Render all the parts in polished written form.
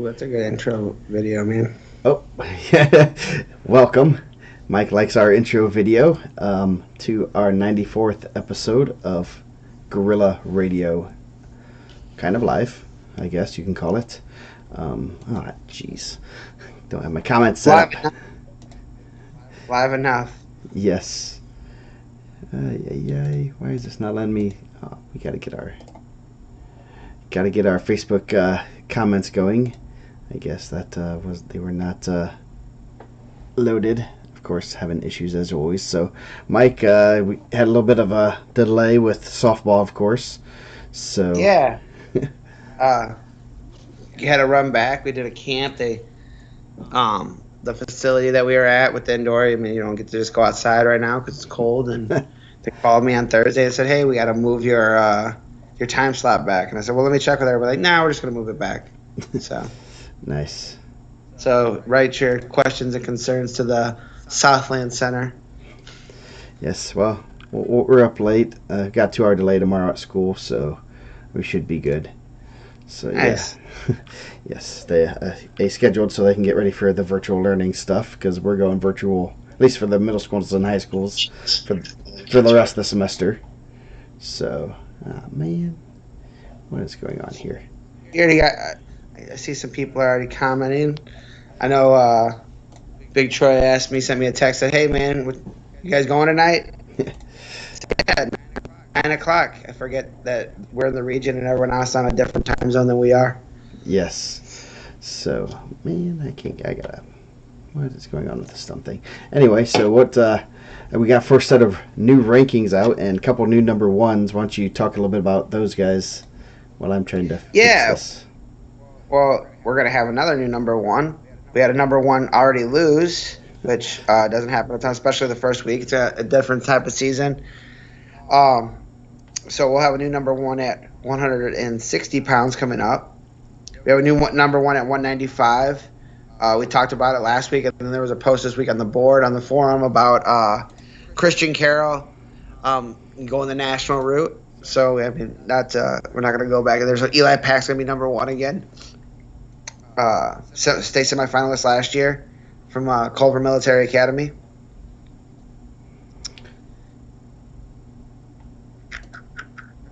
that's a good intro video, man. Oh, yeah. Welcome. Mike likes our intro video to our 94th episode of Gorilla Radio. Kind of live, I guess you can call it. Jeez. Don't have my comments set Live up. enough. Live enough. Yes. Why is this not letting me? Oh, we gotta get our Facebook comments going. I guess that they were not loaded. Of course, having issues as always. So, Mike, we had a little bit of a delay with softball, of course. So Yeah. You had to run back. We did a camp. The facility that we were at with the indoor. I mean, you don't get to just go outside right now because it's cold. And they called me on Thursday and said, "Hey, we got to move your time slot back." And I said, "Well, let me check with her." We're like, "Nah, we're just gonna move it back." So. Nice. So write your questions and concerns to the Southland Center. Yes. Well, we're up late. Got 2 hour delay tomorrow at school, so we should be good. So Nice. yeah. Yes, they scheduled so they can get ready for the virtual learning stuff because we're going virtual, at least for the middle schools and high schools, for the rest of the semester. So, man, what is going on here? You already got. I see some people are already commenting. I know Big Troy sent me a text, said, "Hey man, you guys going tonight?" Yeah, 9 o'clock. I forget that we're in the region and everyone else on a different time zone than we are. Yes. So, man, what is going on with this dumb thing? Anyway, so we got first set of new rankings out and a couple new number ones. Why don't you talk a little bit about those guys while I'm trying to fix this? Well, we're gonna have another new number one. We had a number one already lose, which doesn't happen a ton, especially the first week. It's a different type of season. So we'll have a new number one at 160 pounds coming up. We have a new number one at 195. We talked about it last week, and then there was a post this week on the board, on the forum, about Christian Carroll going the national route. So, I mean, we're not going to go back. There's Eli Pack's going to be number one again. State semifinalist last year from Culver Military Academy.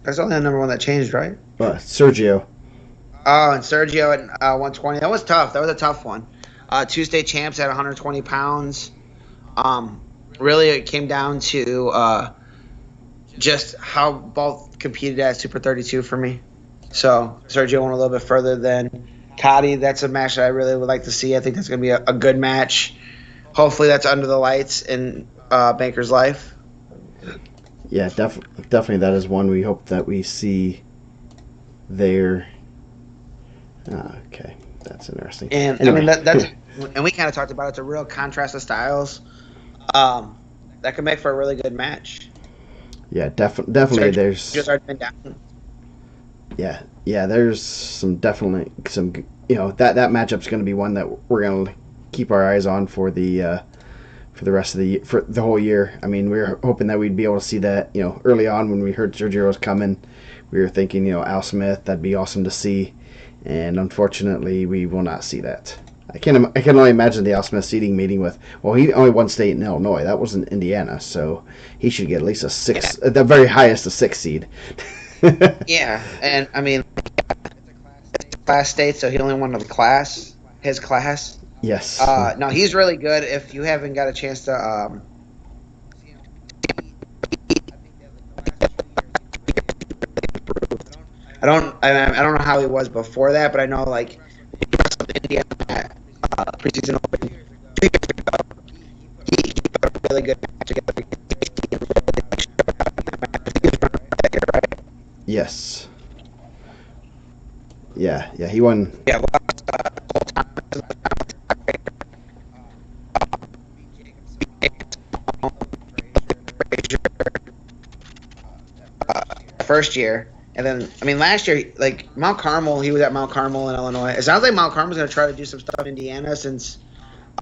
That's only the number one that changed, right? Sergio. Oh, and Sergio at 120. That was tough. That was a tough one. Two state champs at 120 pounds. Really, it came down to just how both competed at Super 32 for me. So Sergio went a little bit further than Cotty. That's a match that I really would like to see. I think that's going to be a good match. Hopefully that's under the lights in Banker's Life. Yeah, definitely that is one we hope that we see there. Okay, that's interesting. And anyway. I mean that's and we kind of talked about it's a real contrast of styles. That could make for a really good match. Yeah, definitely. There's just already been down. Yeah. There's some that matchup's going to be one that we're going to keep our eyes on for the rest of for the whole year. I mean, we were hoping that we'd be able to see that early on when we heard Sergio was coming. We were thinking Al Smith, that'd be awesome to see, and unfortunately we will not see that. I can only imagine the Al Smith seeding meeting with. Well, he only won state in Illinois. That wasn't Indiana, so he should get at least a 6, at the very highest, a 6 seed. Yeah, and I mean, it's a class state, so he only won his class. Yes. No, he's really good. If you haven't got a chance to, I don't know how he was before that, but I know like Indiana preseason open 2 years ago. He put a really good match together. Right? Yes. Yeah, he won. Yeah. First year, and then I mean last year, like Mount Carmel, he was at Mount Carmel in Illinois. It sounds like Mount Carmel's going to try to do some stuff in Indiana since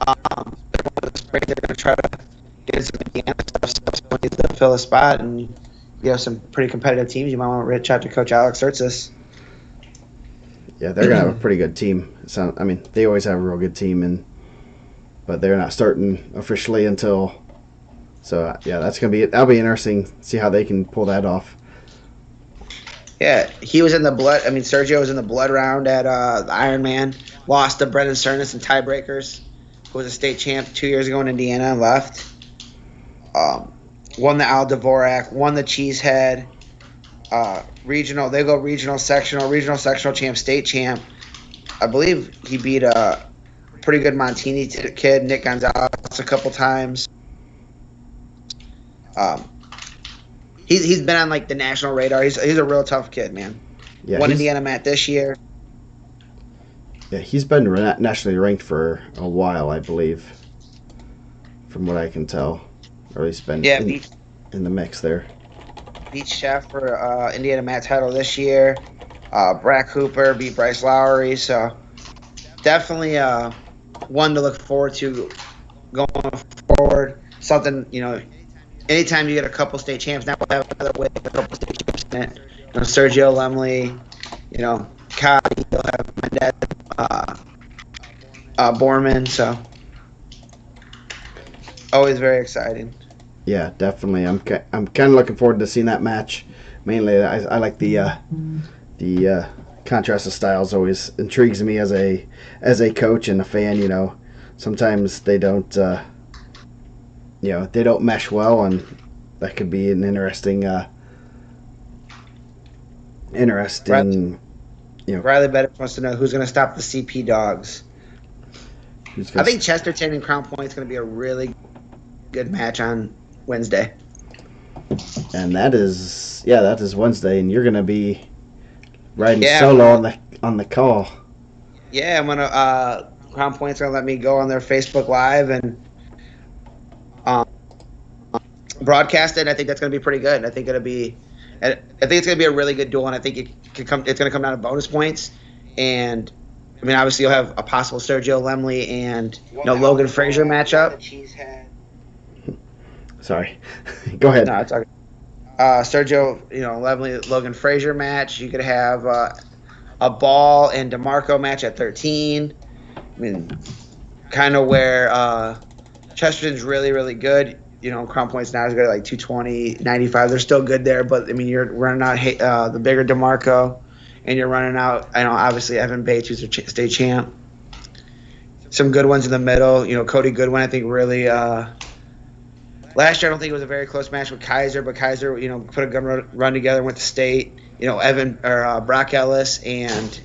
they're going to try to get some Indiana stuff to fill a spot, and you have some pretty competitive teams. You might want to reach out to Coach Alex Sertzis. Yeah, they're gonna have a pretty good team. So, I mean, they always have a real good team, but they're not starting officially until. So yeah, that'll be interesting. See how they can pull that off. Yeah, he was in the blood. I mean, Sergio was in the blood round at the Ironman. Lost to Brendan Cernas in tiebreakers, who was a state champ 2 years ago in Indiana and left. Won the Al Dvorak, won the Cheesehead. Regional, they go regional sectional champ, state champ. I believe he beat a pretty good Montini kid, Nick Gonzalez, a couple times. He's been on like the national radar. He's a real tough kid, man. Yeah, Won Indiana Mat this year. Yeah, he's been nationally ranked for a while, I believe, from what I can tell, or he's been in the mix there. Beat Chef for Indiana Mat title this year. Brack Hooper beat Bryce Lowry, so definitely one to look forward to going forward. Something, anytime you get a couple state champs, now we'll have another way a couple state champs in it. Sergio Lemley, Kai, you'll have Mendez, Borman, so always very exciting. Yeah, definitely. I'm kind of looking forward to seeing that match. Mainly, I like the contrast of styles. Always intrigues me as a coach and a fan. Sometimes they don't they don't mesh well, and that could be an interesting. Riley Bennett wants to know who's going to stop the CP dogs. I think Chesterton and Crown Point is going to be a really good match on Wednesday. And that is Wednesday, and you're going to be riding solo on the call. Yeah, I'm gonna. Crown Point's gonna let me go on their Facebook Live and broadcast it. I think that's gonna be pretty good. I think it's gonna be a really good duel, and I think it's gonna come down to bonus points. And I mean, obviously, you'll have a possible Sergio Lemley and Logan Frazier matchup. Sorry, go ahead. No, it's okay. Sergio, Lemley, Logan Frazier match. You could have a Ball and DeMarco match at 13. I mean, kind of where Chesterton's really, really good. Crown Point's not as good at like 220, 95. They're still good there, but I mean, you're running out the bigger DeMarco, and you're running out. Obviously Evan Bates, who's a state champ. Some good ones in the middle. Cody Goodwin, I think really. Last year, I don't think it was a very close match with Kaiser, but Kaiser, put a good run together, went to state. Brock Ellis and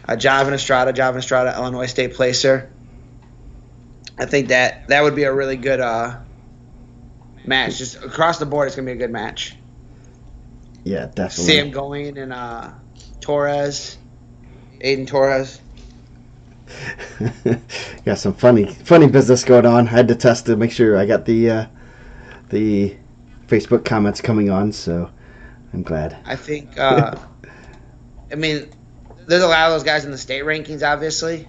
Javin Estrada, Illinois State placer. I think that would be a really good match. Just across the board, it's going to be a good match. Yeah, definitely. Sam Going and Aiden Torres. Got some funny business going on. I had to test to make sure I got the Facebook comments coming on, so I'm glad. I think, I mean, there's a lot of those guys in the state rankings, obviously,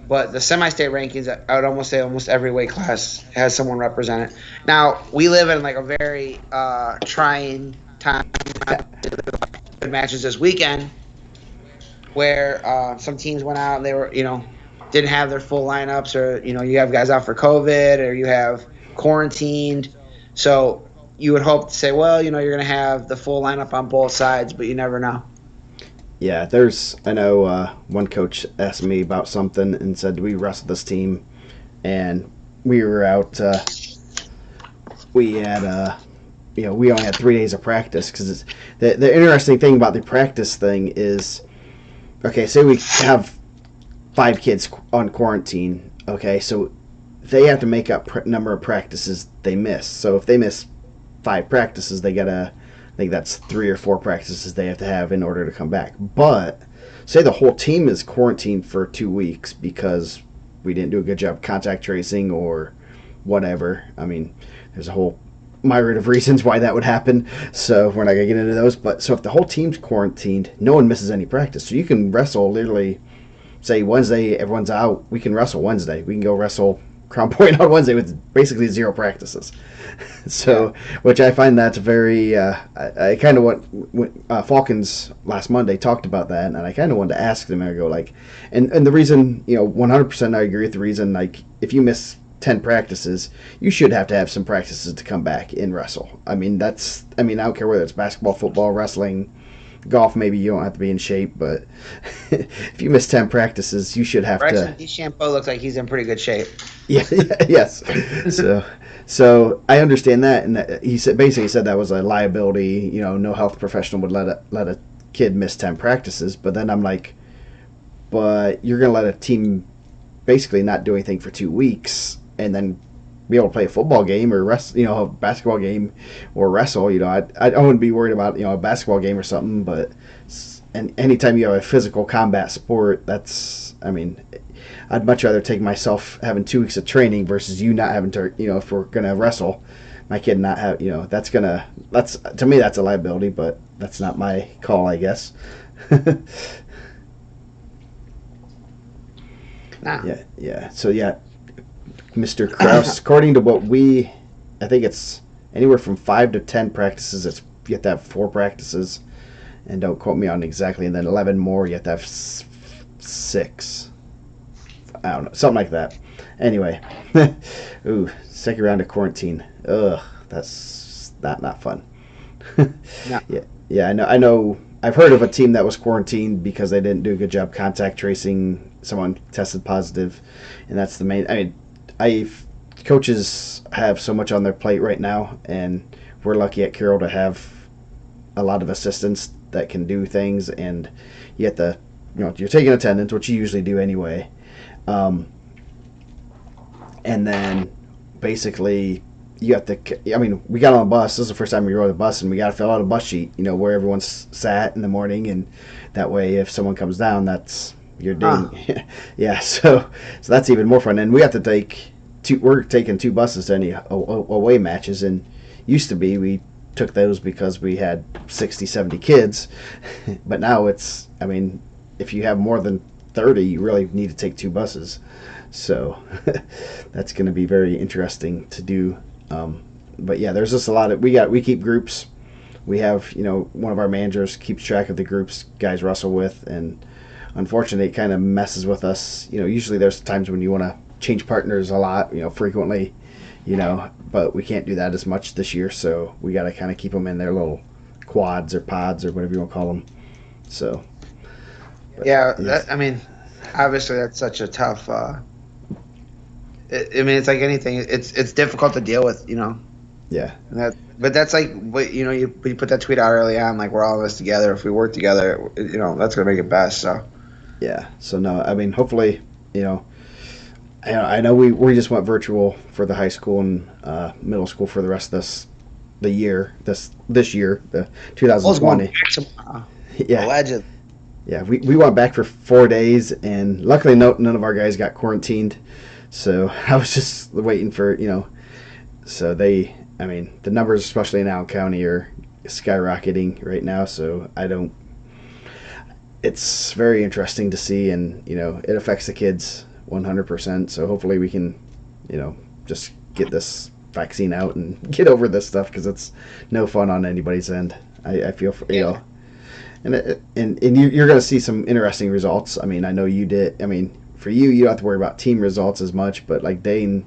but the semi-state rankings, I would almost say almost every weight class has someone represented. Now, we live in like a very trying time. Good matches this weekend where some teams went out and they were, didn't have their full lineups, or, you have guys out for COVID, or you have quarantined. So you would hope to say, well, you're going to have the full lineup on both sides, but you never know. Yeah, I know one coach asked me about something and said, do we wrestle this team? And we were out, we had, we only had 3 days of practice, because the interesting thing about the practice thing is, okay, say we have 5 kids on quarantine, okay, so they have to make up number of practices they miss. So if they miss 5 practices, they gotta, I think that's 3 or 4 practices they have to have in order to come back. But say the whole team is quarantined for 2 weeks because we didn't do a good job contact tracing or whatever. I mean, there's a whole myriad of reasons why that would happen, so we're not gonna get into those. But so if the whole team's quarantined, no one misses any practice. So you can wrestle literally, say Wednesday, everyone's out, we can wrestle Wednesday. We can go wrestle Crown Point on Wednesday with basically 0 practices. So, which I find that's very. I kind of want Falcons last Monday talked about that, and I kind of wanted to ask them. I go like, and the reason 100% I agree with the reason, like, if you miss 10 practices, you should have to have some practices to come back and wrestle. I mean I don't care whether it's basketball, football, wrestling, golf. Maybe you don't have to be in shape, but if you miss 10 practices, you should have Braxton to. DeChambeau looks like he's in pretty good shape. Yeah, yes. So I understand that, and he said that was a liability. No health professional would let a kid miss 10 practices. But then I'm like, but you're gonna let a team basically not do anything for 2 weeks and then be able to play a football game or a basketball game or wrestle. I wouldn't be worried about a basketball game or something. But and anytime you have a physical combat sport, I'd much rather take myself having 2 weeks of training versus you not having to, if we're going to wrestle, my kid not have, that's to me, that's a liability, but that's not my call, I guess. Nah. Yeah. So, Mr. Kraus, according to what I think it's anywhere from 5 to 10 practices. You have to have 4 practices, and don't quote me on exactly, and then 11 more, you have to have 6. I don't know, something like that. Anyway, ooh, second round of quarantine. Ugh, that's not fun. No. Yeah. I know. I've heard of a team that was quarantined because they didn't do a good job contact tracing. Someone tested positive, and that's the main. Coaches have so much on their plate right now, and we're lucky at Carroll to have a lot of assistants that can do things, and you have to, you're taking attendance, which you usually do anyway. And then basically you have to, we got on a bus. This is the first time we rode a bus, and we got to fill out a bus sheet, where everyone's sat in the morning, and that way if someone comes down, that's your ding. Yeah, so that's even more fun. And we have to we're taking 2 buses to any away matches, and used to be we took those because we had 60, 70 kids, but now it's, if you have more than 30, you really need to take 2 buses. So that's going to be very interesting to do. But yeah, there's just a lot of, we keep groups. We have, one of our managers keeps track of the groups guys wrestle with, and unfortunately it kind of messes with us. Usually there's times when you want to change partners a lot, frequently, but we can't do that as much this year. So we got to kind of keep them in their little quads or pods or whatever you want to call them. So. Obviously that's such a tough. It's like anything. It's difficult to deal with, Yeah. But that's like what you put that tweet out early on, like we're all of us together. If we work together, that's gonna make it best. So. Yeah. So no, hopefully, I know we just went virtual for the high school and middle school for the rest of this year, the 2020. Yeah. Legend. Yeah, we went back for 4 days, and luckily none of our guys got quarantined. So I was just waiting for, so the numbers, especially in Allen County, are skyrocketing right now. So it's very interesting to see, and, it affects the kids 100%. So hopefully we can, just get this vaccine out and get over this stuff, because it's no fun on anybody's end. I feel for, And you're going to see some interesting results. I know you did. For you don't have to worry about team results as much. But like Dane,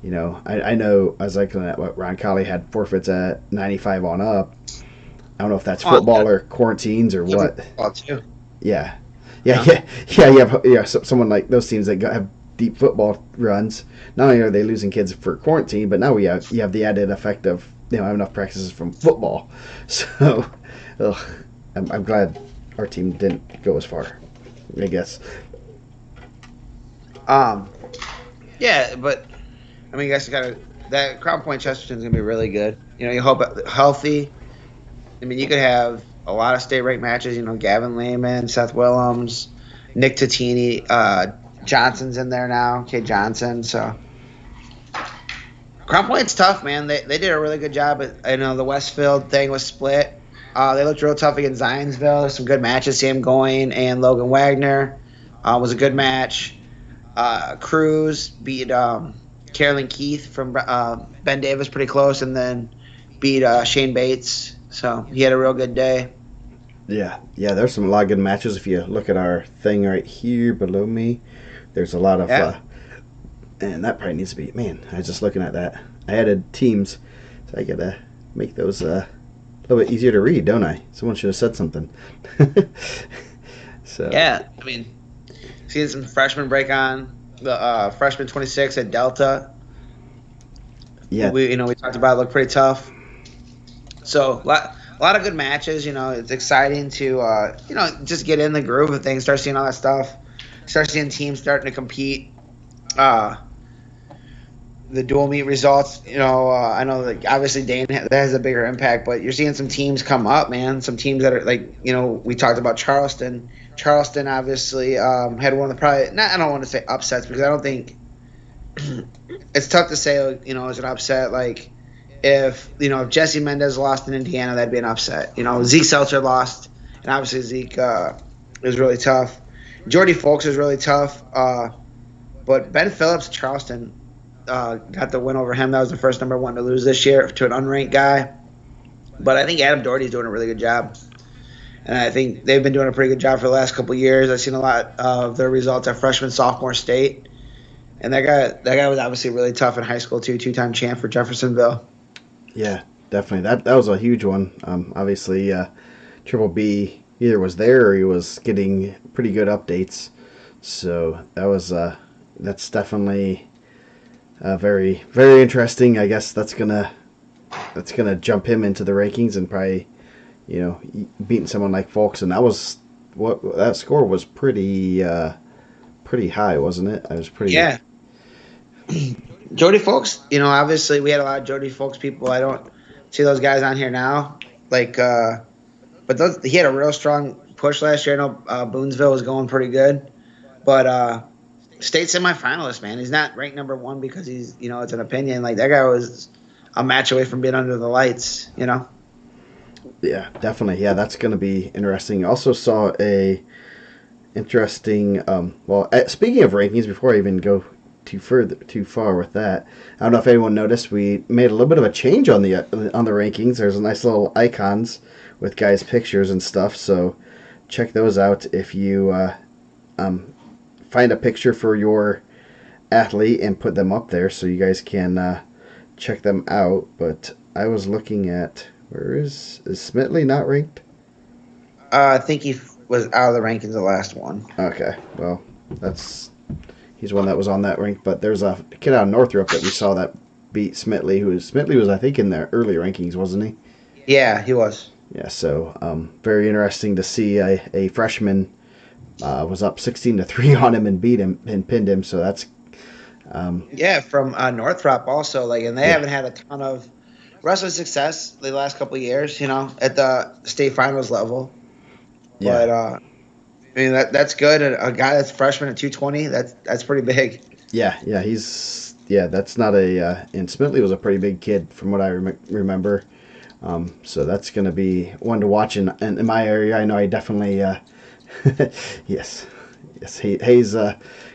I know I was looking at what Ron Colley had forfeits at 95 on up. I don't know if that's football or quarantines or what. Football too. Yeah. You have someone like those teams that have deep football runs. Not only are they losing kids for quarantine, but now you have the added effect of have enough practices from football. So, I'm glad our team didn't go as far, I guess. Yeah, but you guys that Crown Point Chesterton's gonna be really good. You hope healthy. You could have a lot of state ranked matches. Gavin Lehman, Seth Willems, Nick Tatini, Johnson's in there now. Kate Johnson. So Crown Point's tough, man. They did a really good job. I know the Westfield thing was split. They looked real tough against Zionsville. There's some good matches. Sam Goin and Logan Wagner was a good match. Cruz beat Carolyn Keith from Ben Davis pretty close, and then beat Shane Bates. So he had a real good day. Yeah, yeah. There's a lot of good matches. If you look at our thing right here below me, there's a lot of. Yeah. And that probably needs to be. Man, I was just looking at that. I added teams, so I gotta make those a little bit easier to read, don't I? Someone should have said something. So. Yeah, I mean, seeing some freshmen break on the freshman 26 at Delta. Yeah. We talked about it, looked pretty tough. So a lot of good matches. It's exciting to just get in the groove of things, start seeing all that stuff, start seeing teams starting to compete. The dual meet results, I know that obviously Dane that has a bigger impact, but you're seeing some teams come up, man. Some teams that are like, we talked about Charleston. Charleston obviously had one of the I don't want to say upsets because I don't think it's tough to say, as an upset. Like if Jesse Mendez lost in Indiana, that'd be an upset. Zeke Seltzer lost, and obviously Zeke is really tough. Jordy Folks is really tough, but Ben Phillips at Charleston. Got the win over him. That was the first number one to lose this year to an unranked guy. But I think Adam Doherty's doing a really good job. And I think they've been doing a pretty good job for the last couple of years. I've seen a lot of their results at freshman, sophomore state. And that guy was obviously really tough in high school, too. Two-time champ for Jeffersonville. Yeah, definitely. That was a huge one. Obviously, Triple B either was there or he was getting pretty good updates. So that's definitely... very, very interesting. I guess that's gonna jump him into the rankings and probably, beating someone like Folks. And that score was pretty high, wasn't it? I was pretty. Yeah. Jody Folks, obviously we had a lot of Jody Folks people. I don't see those guys on here now. Like, but he had a real strong push last year. I know Boonsville was going pretty good, but. State semifinalist, man. He's not ranked number one because he's, it's an opinion. Like that guy was a match away from being under the lights, Yeah, definitely. Yeah, that's going to be interesting. Also saw a interesting. Speaking of rankings, before I even go too far with that, I don't know if anyone noticed we made a little bit of a change on the rankings. There's a nice little icons with guys' pictures and stuff. So check those out if you. Find a picture for your athlete and put them up there so you guys can check them out. But I was looking at where is Smitley not ranked? I think he was out of the rankings the last one. Okay, well he's one that was on that rank. But there's a kid out of Northrop that we saw that beat Smitley. Smitley was I think in the early rankings, wasn't he? Yeah, he was. Yeah, so very interesting to see a freshman. Was up 16-3 on him and beat him and pinned him. So that's from Northrop also. And they haven't had a ton of wrestling success the last couple of years. At the state finals level. Yeah. But that's good. A guy that's freshman at 220. That's pretty big. Yeah. That's not and Smitley was a pretty big kid from what I remember. So that's going to be one to watch in my area. I know I definitely. Yes. Hayes,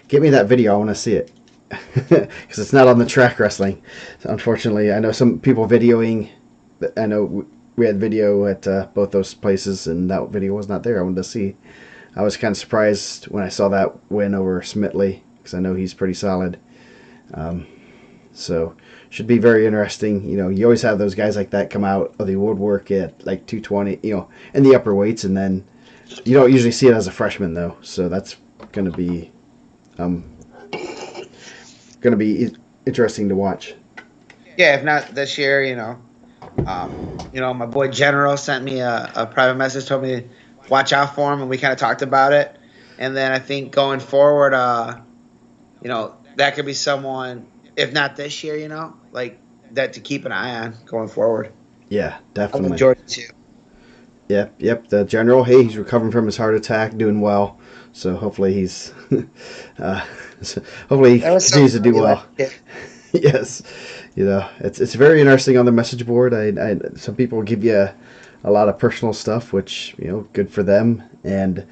get me that video. I want to see it because it's not on the track wrestling. So unfortunately, I know some people videoing. I know we had video at both those places, and that video was not there. I wanted to see. I was kind of surprised when I saw that win over Smitley because I know he's pretty solid. So should be very interesting. You always have those guys like that come out of the woodwork at like 220, in the upper weights, and then. You don't usually see it as a freshman though, so that's going to be interesting to watch. Yeah, if not this year, my boy General sent me a private message, told me to watch out for him, and we kind of talked about it. And then I think going forward, that could be someone, if not this year, that to keep an eye on going forward. Yeah, definitely. Jordan too. Yep. The General, he's recovering from his heart attack, doing well. So hopefully he continues to do well. Yes, it's very interesting on the message board. Some people give you a lot of personal stuff, which good for them. And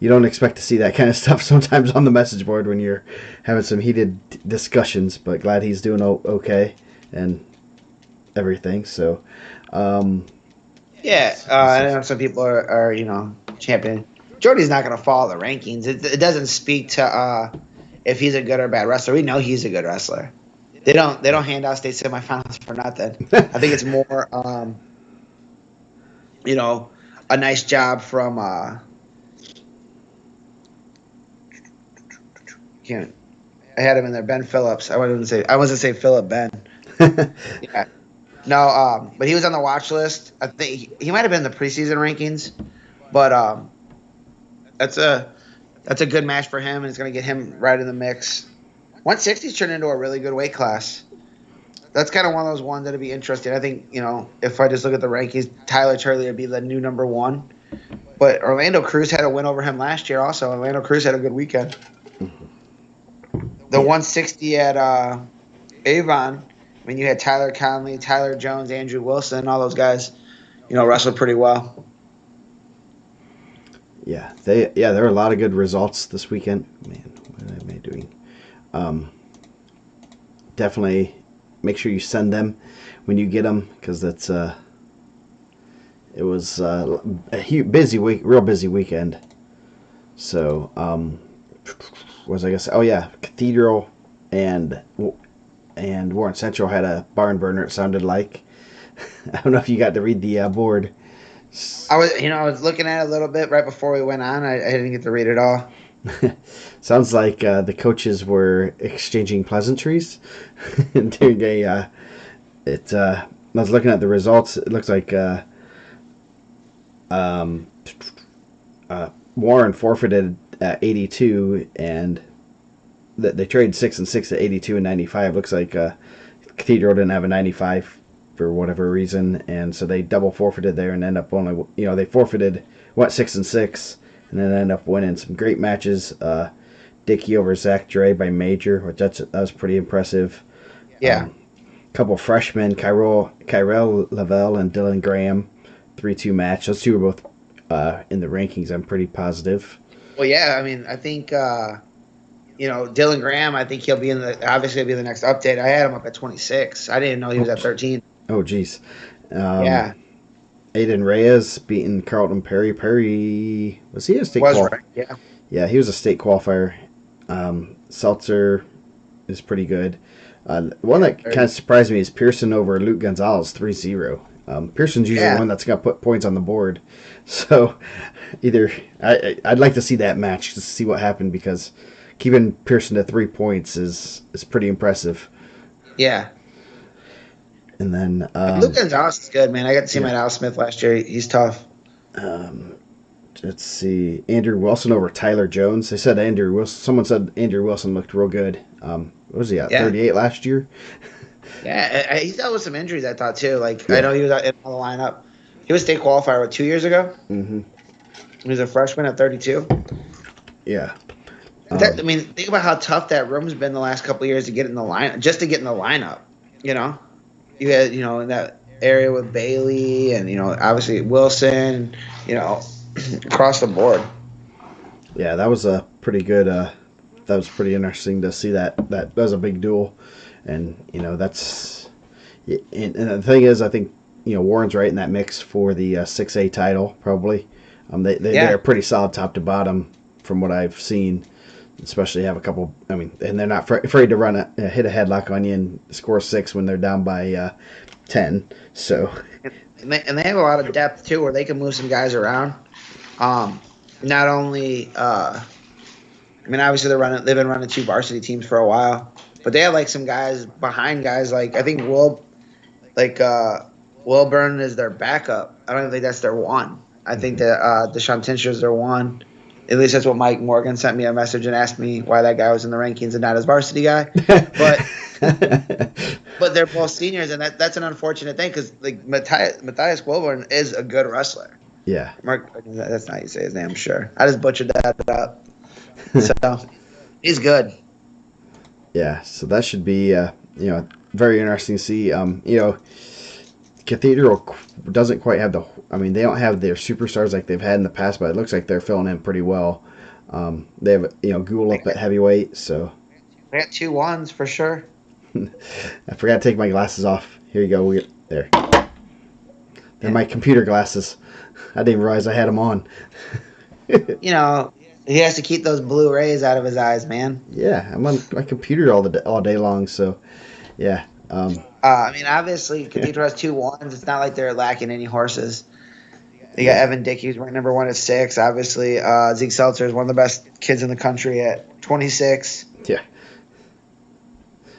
you don't expect to see that kind of stuff sometimes on the message board when you're having some heated discussions. But glad he's doing okay and everything. So, Yeah, I know some people are champion. Jordy's not going to fall the rankings. It doesn't speak to if he's a good or bad wrestler. We know he's a good wrestler. They don't hand out state semifinals for nothing. I think it's more a nice job from can't I had him in there, Ben Phillips. I wasn't say Philip Ben. Yeah. No, but he was on the watch list. I think he might have been in the preseason rankings, but that's a good match for him, and it's going to get him right in the mix. 160's turned into a really good weight class. That's kind of one of those ones that'd be interesting. I think if I just look at the rankings, Tyler Turley would be the new number one. But Orlando Cruz had a win over him last year. Also, Orlando Cruz had a good weekend. The 160 at Avon. I mean, you had Tyler Conley, Tyler Jones, Andrew Wilson, all those guys, wrestled pretty well. Yeah, there were a lot of good results this weekend. Man, what am I doing? Definitely make sure you send them when you get them, because it was a busy week, real busy weekend. So, was I guess? Oh yeah, Cathedral and Warren Central had a barn burner. It sounded like. I don't know if you got to read the board. I was looking at it a little bit right before we went on. I didn't get to read it all. Sounds like the coaches were exchanging pleasantries during I was looking at the results. It looks like Warren forfeited at 82, and they traded 6 and 6 at 82 and 95. Looks like Cathedral didn't have a 95 for whatever reason, and so they double forfeited there and end up only they forfeited, went 6 and 6, and then end up winning some great matches. Dickey over Zach Dre by Major, which that was pretty impressive. Yeah. Couple freshmen, Kyrell Lavelle and Dylan Graham, 3-2 match. Those two are both in the rankings. I'm pretty positive. Well, yeah, I mean, I think Dylan Graham. I think he'll be obviously the next update. I had him up at 26. I didn't know he was at 13. Oh, geez. Yeah. Aiden Reyes beating Carlton Perry. Perry, was he a state qualifier? Right. Yeah. Yeah, he was a state qualifier. Seltzer is pretty good. One that kind of surprised me is Pearson over Luke Gonzalez, 3-0. Pearson's usually the one that's going to put points on the board. So I'd like to see that match just to see what happened, because keeping Pearson to 3 points is pretty impressive. Yeah. And then Luke Gonzalez is good, man. I got to see him at Al Smith last year. He's tough. Let's see. Andrew Wilson over Tyler Jones. They said Andrew Wilson. Someone said Andrew Wilson looked real good. What was he at? 38 last year? Yeah, he's dealt with some injuries, I thought, too. I know he was in the lineup. He was state qualifier, 2 years ago? Mm-hmm. He was a freshman at 32. Yeah. I mean, think about how tough that room's been the last couple of years to get in the lineup, just to get in the lineup, You had, in that area with Bailey and, obviously Wilson, across the board. Yeah, that was a pretty good. That was pretty interesting to see that. That was a big duel, and that's. And the thing is, I think Warren's right in that mix for the 6A title probably. They are pretty solid top to bottom from what I've seen. Especially have a couple. I mean, and they're not afraid to hit a headlock on you and score 6 when they're down by 10. So. And they have a lot of depth too, where they can move some guys around. Not only, obviously they've been running 2 varsity teams for a while, but they have some guys behind guys. I think Wilburn is their backup. I don't think that's their one. I think that Deshaun Tincher is their one. At least that's what Mike Morgan sent me a message and asked me why that guy was in the rankings and not his varsity guy. But they're both seniors, and that's an unfortunate thing, because Matthias Wilburn is a good wrestler. Yeah. Mark, that's not how you say his name, I'm sure. I just butchered that up. So he's good. Yeah, so that should be very interesting to see. Cathedral doesn't quite have they don't have their superstars like they've had in the past, but it looks like they're filling in pretty well. They have Ghoul up at heavyweight, so We got 2-1s for sure. I forgot to take my glasses off. Here you go. There. They're my computer glasses. I didn't even realize I had them on. He has to keep those blue rays out of his eyes, man. Yeah, I'm on my computer all day long, so yeah. Obviously, Cathedral has 2-1s. It's not like they're lacking any horses. They got Evan Dickey, who's ranked number 1 at 6. Obviously, Zeke Seltzer is one of the best kids in the country at 26. Yeah.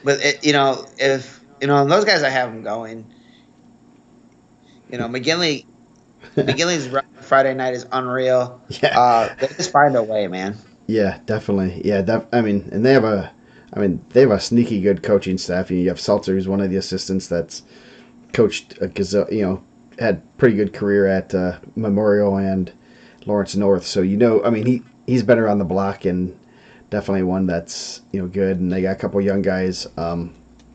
But if those guys, I have them going. McGinley's Friday night is unreal. Yeah. They just find a way, man. Yeah, definitely. Yeah, and they have a sneaky good coaching staff. You have Seltzer, who's one of the assistants that's coached had pretty good career at Memorial and Lawrence North. So he's been around the block and definitely one that's good. And they got a couple young guys.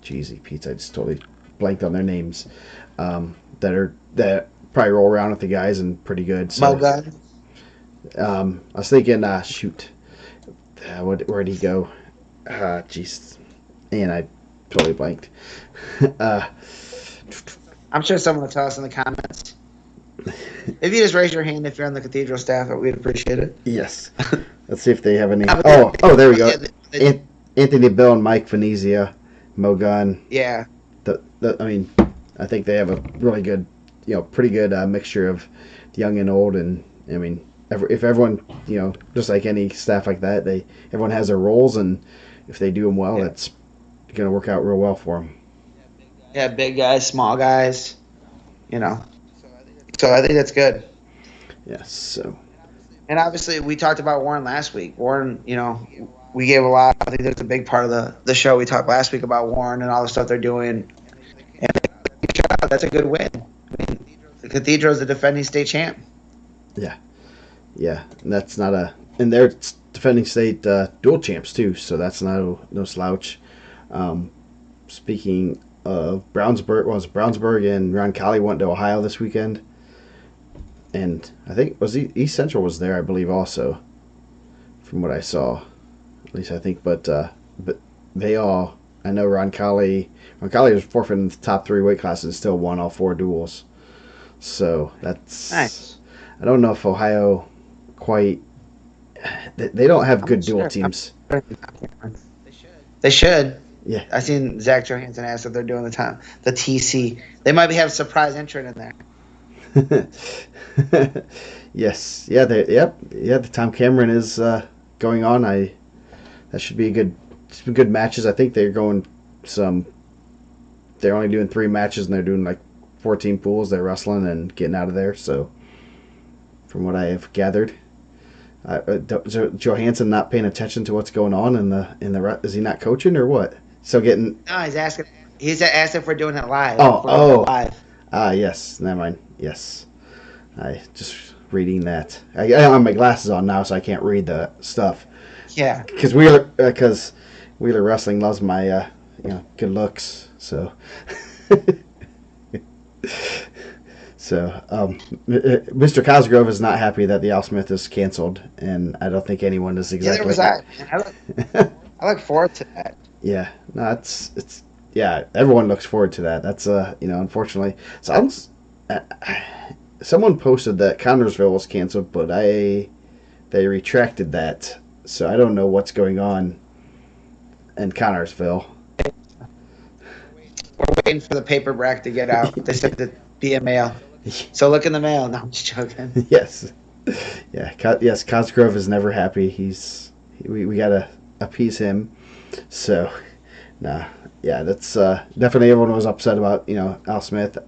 Jeezy Pete, I just totally blanked on their names. That probably roll around with the guys and pretty good. So, Mogun. I was thinking, where'd he go? Jeez, and I totally blanked. I'm sure someone will tell us in the comments. If you just raise your hand if you're on the Cathedral staff, we'd appreciate it. Yes. Let's see if they have any. Oh, there we go. Anthony Bill and Mike Venezia, Mogun. Yeah. I think they have a really good, pretty good mixture of young and old, and if everyone, just like any staff like that, everyone has their roles, and if they do them well, it's going to work out real well for them. Yeah, big guys, small guys, So I think that's good. Yes. So. And obviously, we talked about Warren last week. Warren, we gave a lot. I think that's a big part of the show. We talked last week about Warren and all the stuff they're doing. And that's a good win. The Cathedral is the defending state champ. Yeah. Yeah. And that's not and they're defending state dual champs, too. So that's no slouch. Speaking of Brownsburg and Roncalli went to Ohio this weekend. And I think East Central was there, I believe, also, from what I saw. At least I think, but they all. I know Roncalli was fourth in the top 3 weight classes and still won all 4 duels. So that's nice. I don't know if Ohio quite. They don't have good duel teams. They should. Yeah. I seen Zach Johansson ask if they're doing the TC. They might have a surprise entrant in there. Yes. Yeah. The Tom Cameron is going on. That should be some good matches. I think they're going They're only doing 3 matches and they're doing like 14 pools. They're wrestling and getting out of there. So, from what I have gathered, Johansson not paying attention to what's going on in the is he not coaching or what? So getting. No, he's asking. He's asked if we're doing it live. Live. Yes. Never mind. Yes. I just reading that. I don't have my glasses on now, so I can't read the stuff. Yeah. Because Wheeler Wrestling loves my good looks. So. Mr. Cosgrove is not happy that the Al Smith is canceled, and I don't think anyone is exactly. Neither was I. I look forward to that. Yeah, no, it's everyone looks forward to that. That's unfortunately, someone posted that Connorsville was canceled, but they retracted that, so I don't know what's going on in Connorsville. We're waiting for the paper brack to get out. They said to be a mail. So look in the mail. No, I'm just joking. Yes. Yeah. Yes. Cosgrove is never happy. We gotta appease him. So, nah. Yeah. That's definitely everyone was upset about. Al Smith.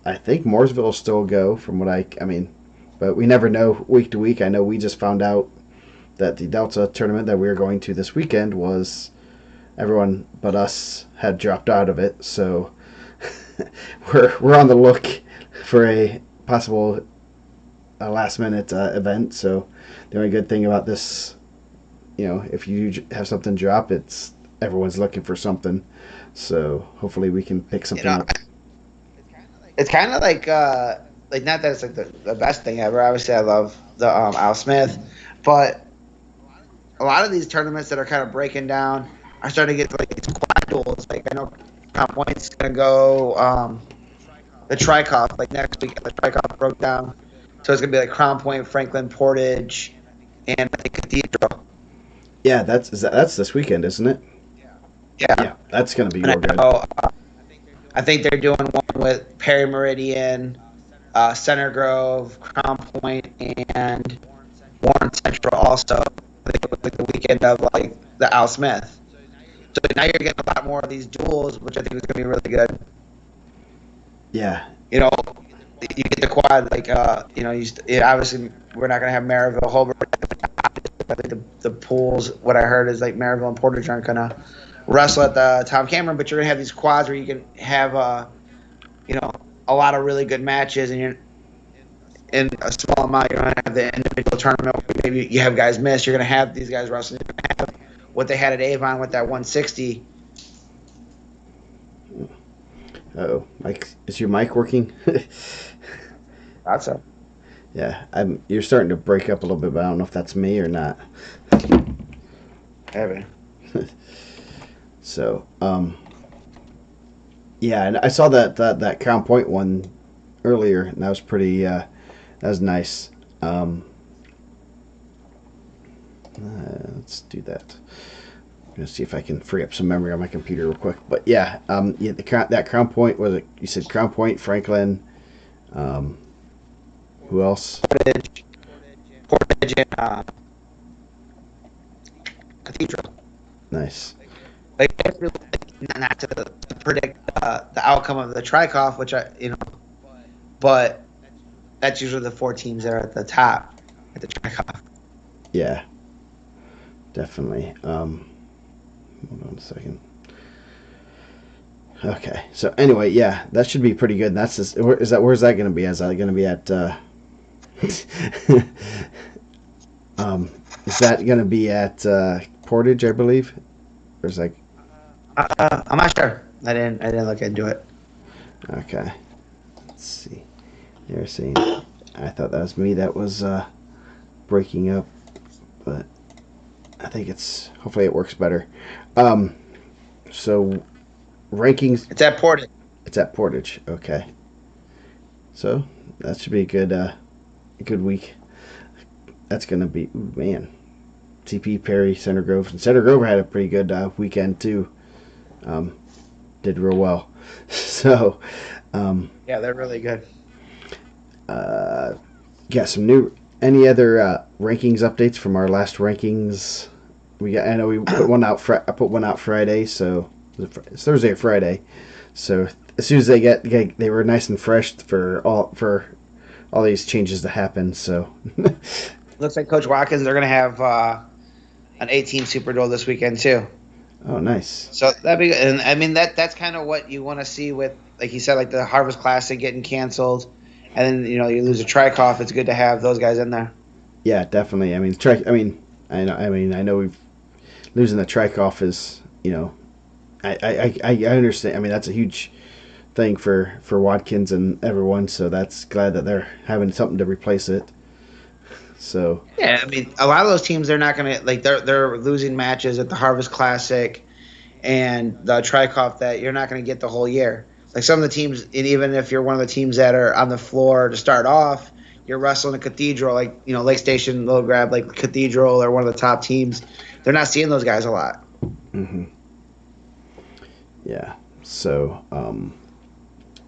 I think Mooresville will still go from what I mean, but we never know week to week. I know we just found out that the Delta tournament that we were going to this weekend was everyone but us had dropped out of it. So we're on the look for a possible last minute event. So the only good thing about this, if you have something drop, it's everyone's looking for something. So hopefully we can pick something up. It's kind of like not that it's like the best thing ever. Obviously, I love the Al Smith, but a lot of these tournaments that are kind of breaking down are starting to get like these quad duels. Like I know Crown Point's gonna go the Trikoff like next week. The Trikoff broke down, so it's gonna be like Crown Point, Franklin, Portage, and I think Cathedral. Yeah, that's this weekend, isn't it? Yeah, Yeah, that's gonna be and real good. I think they're doing one with Perry Meridian, Center Grove, Crown Point, and Warren Central also. I think it was like the weekend of like the Al Smith. So now you're getting a lot more of these duels, which I think is going to be really good. Yeah, You know, you get the quad, like, obviously we're not going to have Maryville, Hobart. I think the pools, what I heard is like Maryville and Portage aren't going to wrestle at the Tom Cameron, but you're going to have these quads where you can have, a lot of really good matches, and you're in a small amount. You're going to have the individual tournament. Maybe you have guys miss. You're going to have these guys wrestling. You're going to have what they had at Avon with that 160. oh, Mike, is your mic working? Thought so. Yeah, you're starting to break up a little bit, but I don't know if that's me or not. Heavy. So, yeah, and I saw that Crown Point one earlier, and that was pretty. That was nice. Let's do that. I'm gonna see if I can free up some memory on my computer real quick. But yeah, that Crown Point was it? You said Crown Point, Franklin. Who else? Portage and Cathedral. Nice. Like, really, not to predict the outcome of the Trikoff, but that's usually the four teams that are at the top at the Trikoff. Yeah, definitely. Hold on a second. Okay, so anyway, yeah, that should be pretty good. That's just, where's that going to be? Is that going to be at? Is that going to be at Portage, I believe? Or is like? I'm not sure. I didn't look into it. Okay, let's see. They're saying. I thought that was me. That was breaking up, but I think it's hopefully it works better. So rankings. It's at Portage. It's at Portage. Okay. So that should be a good week. That's gonna be man. TP Perry, Center Grove, and Center Grove had a pretty good weekend too. Did real well. So. Yeah, they're really good. Got some new. Any other rankings updates from our last rankings? I know we put one out. I put one out Friday, so it's Thursday or Friday. So as soon as they were nice and fresh for all these changes to happen. So Looks like Coach Watkins, they're going to have an 18 Super Bowl this weekend too. Oh, nice. So that'd be good. And I mean that's kind of what you want to see with, like you said, like the Harvest Classic getting canceled, and then you lose a Trikoff. It's good to have those guys in there. Yeah, definitely. I mean, I know we've losing the Trikoff is I understand. I mean, that's a huge thing for Watkins and everyone. So that's glad that they're having something to replace it. So yeah, I mean, a lot of those teams they're not gonna like they're losing matches at the Harvest Classic and the Trikoff that you're not gonna get the whole year. Like some of the teams, and even if you're one of the teams that are on the floor to start off, you're wrestling a Cathedral, like Lake Station, Little Grab, like Cathedral or one of the top teams. They're not seeing those guys a lot. Mm-hmm. Yeah. So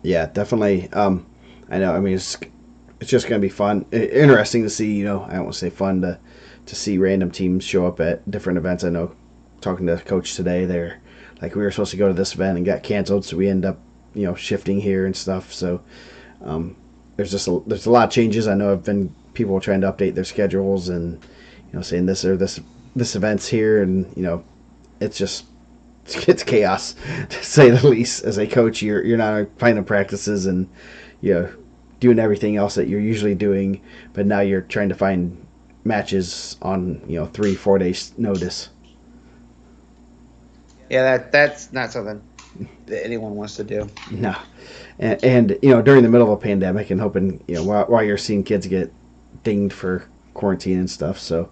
yeah, definitely. I know. I mean, it's just going to be fun, interesting to see. I won't say fun to see random teams show up at different events. I know, talking to the coach today, they're like we were supposed to go to this event and got canceled, so we end up shifting here and stuff. So there's a lot of changes. I know people trying to update their schedules and saying this or this event's here, and it's chaos to say the least. As a coach, you're not finding practices and doing everything else that you're usually doing, but now you're trying to find matches on 3-4 days notice. Yeah, that's not something that anyone wants to do. No, and during the middle of a pandemic, and hoping while you're seeing kids get dinged for quarantine and stuff. So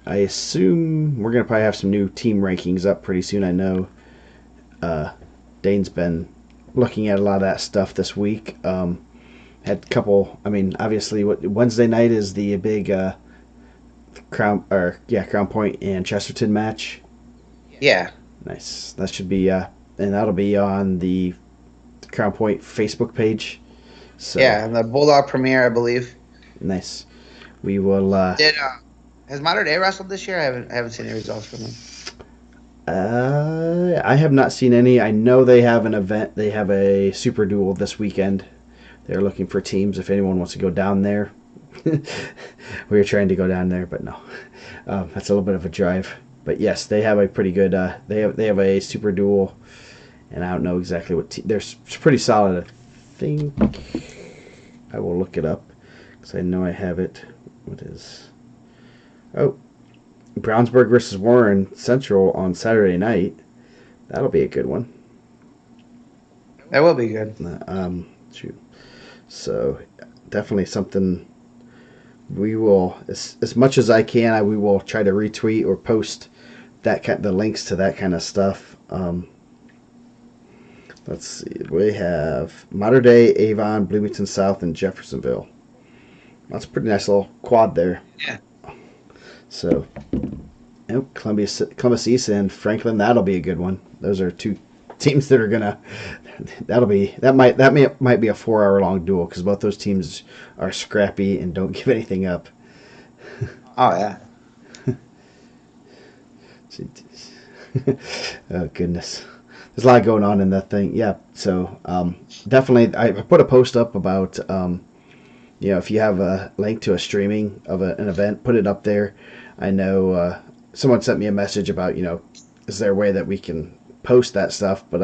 I assume we're gonna probably have some new team rankings up pretty soon. I know Dane's been looking at a lot of that stuff this week. Had a couple. I mean, obviously, what Wednesday night is the big Crown Point and Chesterton match. Yeah. Nice. That should be and that'll be on the Crown Point Facebook page. So Yeah, and the Bulldog premiere, I believe. nice. We will. Did has Modern Day wrestled this year? I haven't seen any results from them. I have not seen any. I know they have an event. They have a super duel this weekend. They're looking for teams. If anyone wants to go down there, we were trying to go down there, but no, that's a little bit of a drive. But yes, they have a pretty good. They have a super duel, and I don't know exactly what they're pretty solid. I think I will look it up because I know I have it. What is? Oh, Brownsburg versus Warren Central on Saturday night. That'll be a good one. That will be good. Shoot. So definitely something we will, as much as I can, we will try to retweet or post the links to that kind of stuff. Let's see. We have Modern Day, Avon, Bloomington South, and Jeffersonville. That's a pretty nice little quad there. Yeah. So, Columbus East and Franklin, that'll be a good one. Those are two teams that are gonna. That might be a 4 hour long duel because both those teams are scrappy and don't give anything up. Oh yeah. Oh goodness, there's a lot going on in that thing. Yeah, so definitely, I put a post up about if you have a link to a streaming of an event, put it up there. I know someone sent me a message about is there a way that we can post that stuff, but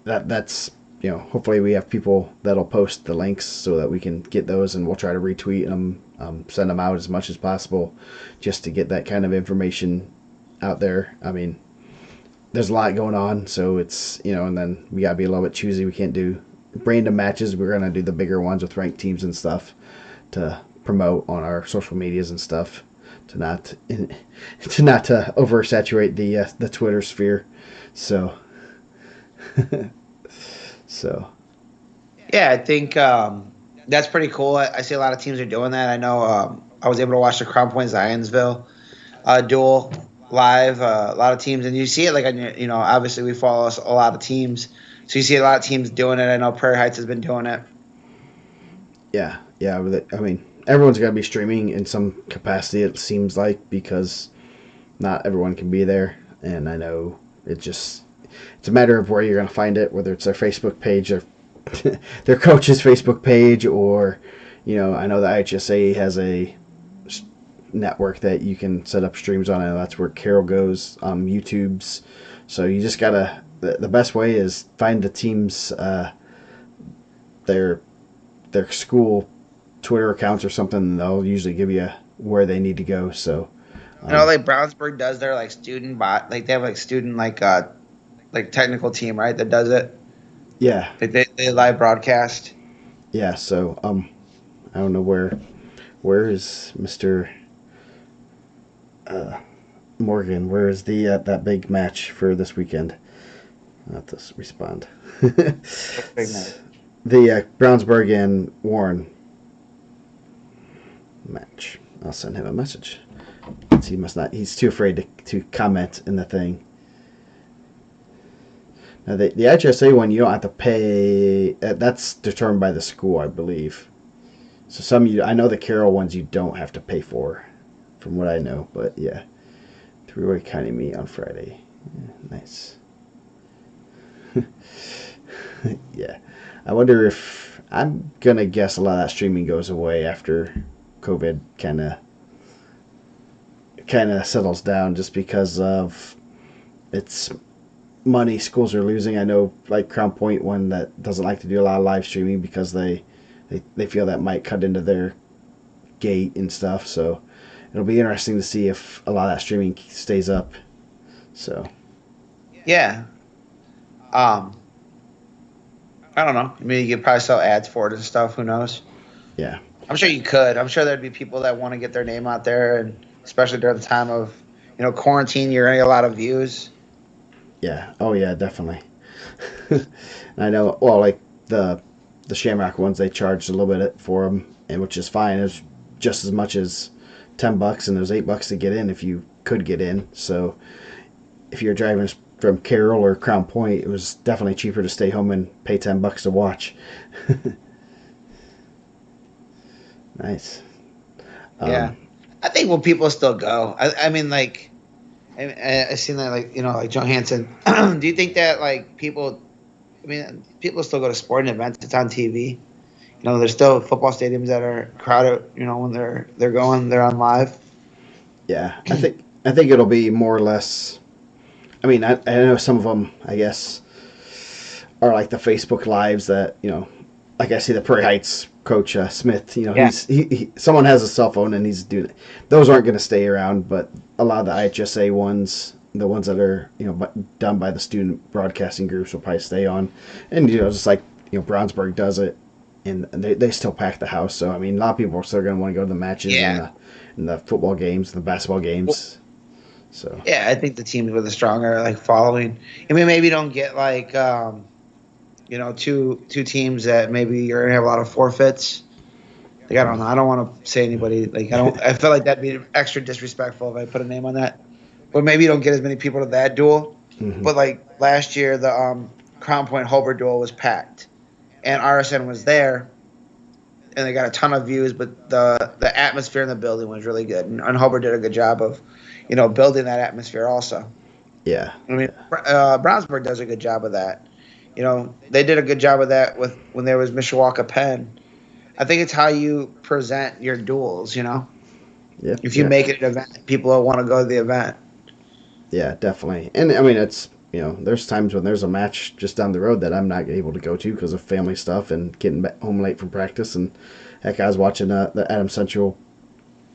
that's hopefully we have people that'll post the links so that we can get those, and we'll try to retweet them, send them out as much as possible just to get that kind of information out there. I mean, there's a lot going on, so it's and then we gotta be a little bit choosy. We can't do random matches. We're gonna do the bigger ones with ranked teams and stuff to promote on our social medias and stuff to not oversaturate the Twitter sphere. So so Yeah, I think that's pretty cool. I see a lot of teams are doing that. I know I was able to watch the Crown Point Zionsville duel live. A lot of teams, and you see it like on obviously we follow a lot of teams, so you see a lot of teams doing it. I know Prairie Heights has been doing it. yeah. I mean, everyone's got to be streaming in some capacity. It seems like because not everyone can be there, and I know it's a matter of where you're going to find it, whether it's their Facebook page or their coach's Facebook page, or I know the IHSA has a network that you can set up streams on, and that's where Carol goes, YouTube's. So you just gotta. The best way is find the teams, their school Twitter accounts or something. And they'll usually give you where they need to go. So. Like Brownsburg does their like student bot, like they have like student like technical team, right? That does it. Yeah. Like they live broadcast. Yeah. So I don't know where is Mr. Morgan? Where is the that big match for this weekend? I'll have to respond. Big night. The Brownsburg and Warren match. I'll send him a message. He must not. He's too afraid to comment in the thing. Now the HSA one, you don't have to pay. That's determined by the school, I believe. So I know the Carroll ones you don't have to pay for, from what I know. But yeah, three-way County meet on Friday. Yeah, nice. Yeah, I wonder if I'm gonna guess a lot of that streaming goes away after COVID kind of settles down, just because of it's money schools are losing. I know like Crown Point, one that doesn't like to do a lot of live streaming because they feel that might cut into their gate and stuff. So it'll be interesting to see if a lot of that streaming stays up. So Yeah. I don't know. I mean, you could probably sell ads for it and stuff. Who knows? yeah, I'm sure you could. I'm sure there'd be people that want to get their name out there and especially during the time of quarantine. You're gonna get a lot of views. Yeah. Oh yeah, definitely. I know. Well, like the Shamrock ones, they charged a little bit for them, and which is fine. It's just as much as $10, and there's $8 to get in if you could get in. So if you're driving from Carroll or Crown Point, it was definitely cheaper to stay home and pay $10 to watch. Nice. Yeah, I think will people still go? I mean, like, I seen that, like, like Johansson. Do you think that, like, people? I mean, people still go to sporting events. It's on TV. There's still football stadiums that are crowded. When they're on live. Yeah, I think it'll be more or less. I mean, I know some of them, I guess, are like the Facebook lives that like I see the Prairie Heights coach Smith. Yeah. Someone has a cell phone and he's doing it. Those aren't going to stay around, but a lot of the IHSA ones, the ones that are done by the student broadcasting groups, will probably stay on. And just like Brownsburg does it, and they still pack the house. So I mean, a lot of people are still going to want to go to the matches and the football games, the basketball games. So yeah, I think the teams with a stronger like following. I mean, maybe don't get like two teams that maybe you're gonna have a lot of forfeits. Like, I don't know. I don't want to say anybody. Like, I feel like that'd be extra disrespectful if I put a name on that. But maybe you don't get as many people to that duel. Mm-hmm. But like last year, the Crown Point Hobart duel was packed, and RSN was there, and they got a ton of views. But the atmosphere in the building was really good, and Hobart did a good job of, building that atmosphere also. Yeah. I mean, Brownsburg does a good job of that. They did a good job of that when there was Mishawaka Penn. I think it's how you present your duels, Yeah. If you make it an event, people will want to go to the event. Yeah, definitely. And I mean, it's there's times when there's a match just down the road that I'm not able to go to because of family stuff and getting back home late from practice. And heck, I was watching the Adams Central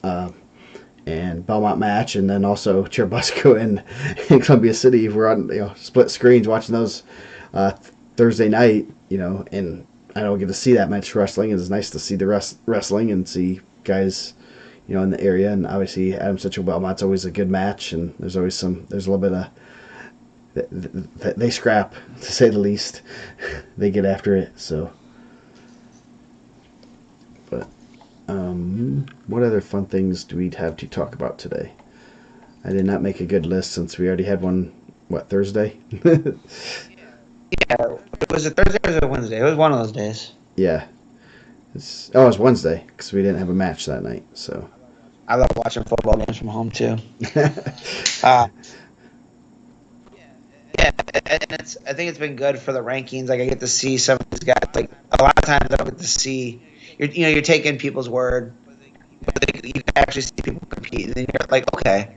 and Belmont match, and then also Cherubusco and Columbia City. We're on split screens watching those Thursday night. And I don't get to see that much wrestling. It's nice to see the wrestling and see guys, in the area. And obviously, Adams Central Belmont's always a good match, and there's a little bit of they scrap, to say the least. They get after it. So, but what other fun things do we have to talk about today? I did not make a good list since we already had one. What, Thursday? Yeah, was it Thursday or was it Wednesday? It was one of those days. Yeah. It was Wednesday because we didn't have a match that night. So I love watching football games from home too. Yeah, and I think it's been good for the rankings. Like, I get to see some of these guys. Like, a lot of times I don't get to see. You're taking people's word, but you can actually see people compete, and then you're like, okay,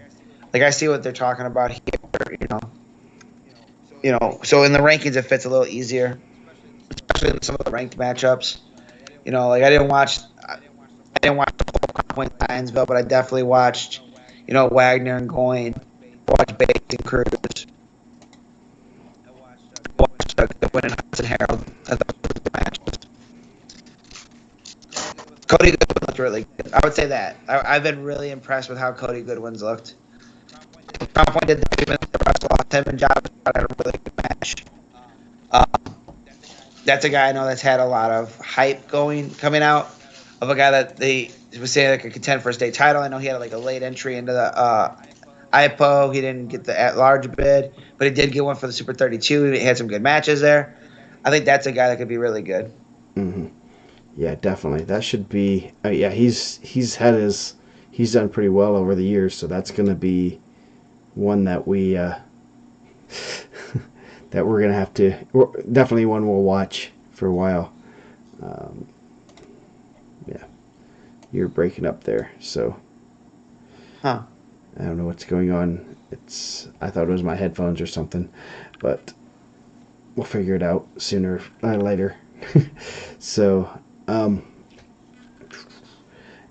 like, I see what they're talking about here. So in the rankings it fits a little easier, especially in some of the ranked matchups. Like, I didn't watch the whole Point Lionsville, but I definitely watched, Wagner and Goyne, watched Bates and Cruz, watched Goodwin and Hudson Herald. I thought those were good matches. Cody Goodwin looked really good. I would say that. I've been really impressed with how Cody Goodwin's looked. Crown Point did that even the rest lost him and Job had a really good match. That's a guy I know that's had a lot of hype coming out of a guy that they was saying like a contend for a state title. I know he had like a late entry into the IPO. He didn't get the at-large bid, but he did get one for the Super 32. He had some good matches there. I think that's a guy that could be really good. Mm-hmm. Yeah, definitely. That should be. Yeah, he's done pretty well over the years, so that's going to be one that we that we're gonna have to, definitely one we'll watch for a while. Yeah, you're breaking up there, so I don't know what's going on. I thought it was my headphones or something, but we'll figure it out sooner or later. So,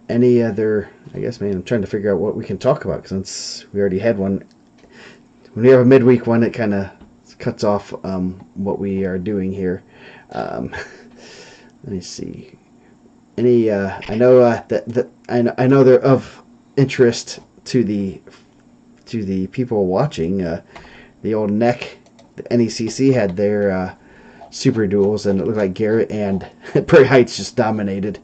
any other? I guess, man, I'm trying to figure out what we can talk about since we already had one. When we have a midweek one, it kind of cuts off what we are doing here. Let me see. Any? I know that I know they're of interest to the people watching, the old neck, the NECC had their super duels, and it looked like Garrett and Prairie Heights just dominated.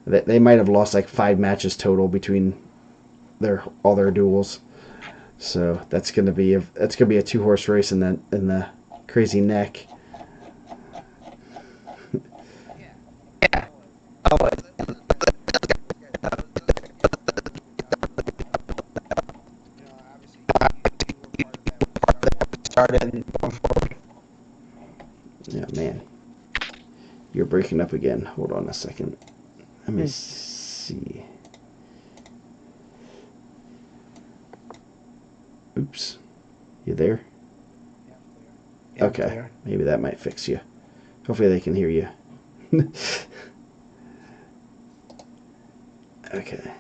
They might have lost like 5 matches total between all their duels. So that's gonna be a 2-horse race in the crazy neck. Yeah. Oh, started and going forward. Yeah, man. You're breaking up again. Hold on a second. Let me see. Oops. You there? Yeah, okay. Maybe that might fix you. Hopefully they can hear you. Okay.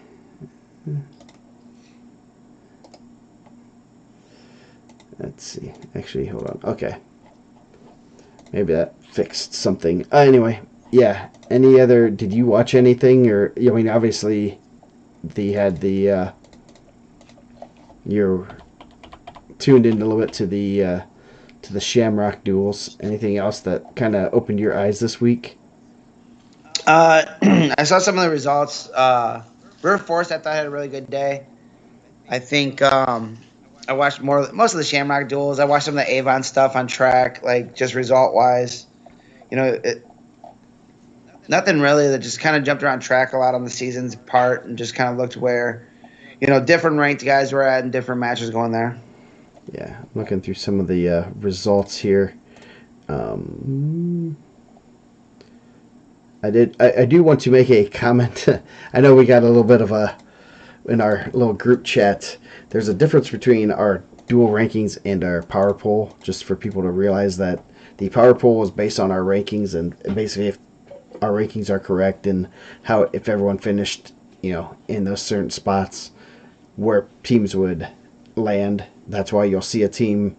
Let's see. Actually, hold on. Okay. Maybe that fixed something. Anyway, yeah. Did you watch anything? Or, I mean, obviously, they had you're tuned in a little bit to the Shamrock duels. Anything else that kind of opened your eyes this week? I saw some of the results. River Forest, I thought, had a really good day. I think I watched most of the Shamrock duels. I watched some of the Avon stuff on track, like just result wise. Nothing really. That just kind of jumped around track a lot on the season's part and just kind of looked where, different ranked guys were at and different matches going there. Yeah, I'm looking through some of the results here. I do want to make a comment. I know we got a little bit of in our little group chat. There's a difference between our dual rankings and our power poll, just for people to realize that the power poll is based on our rankings, and basically if our rankings are correct and if everyone finished, in those certain spots where teams would land. That's why you'll see a team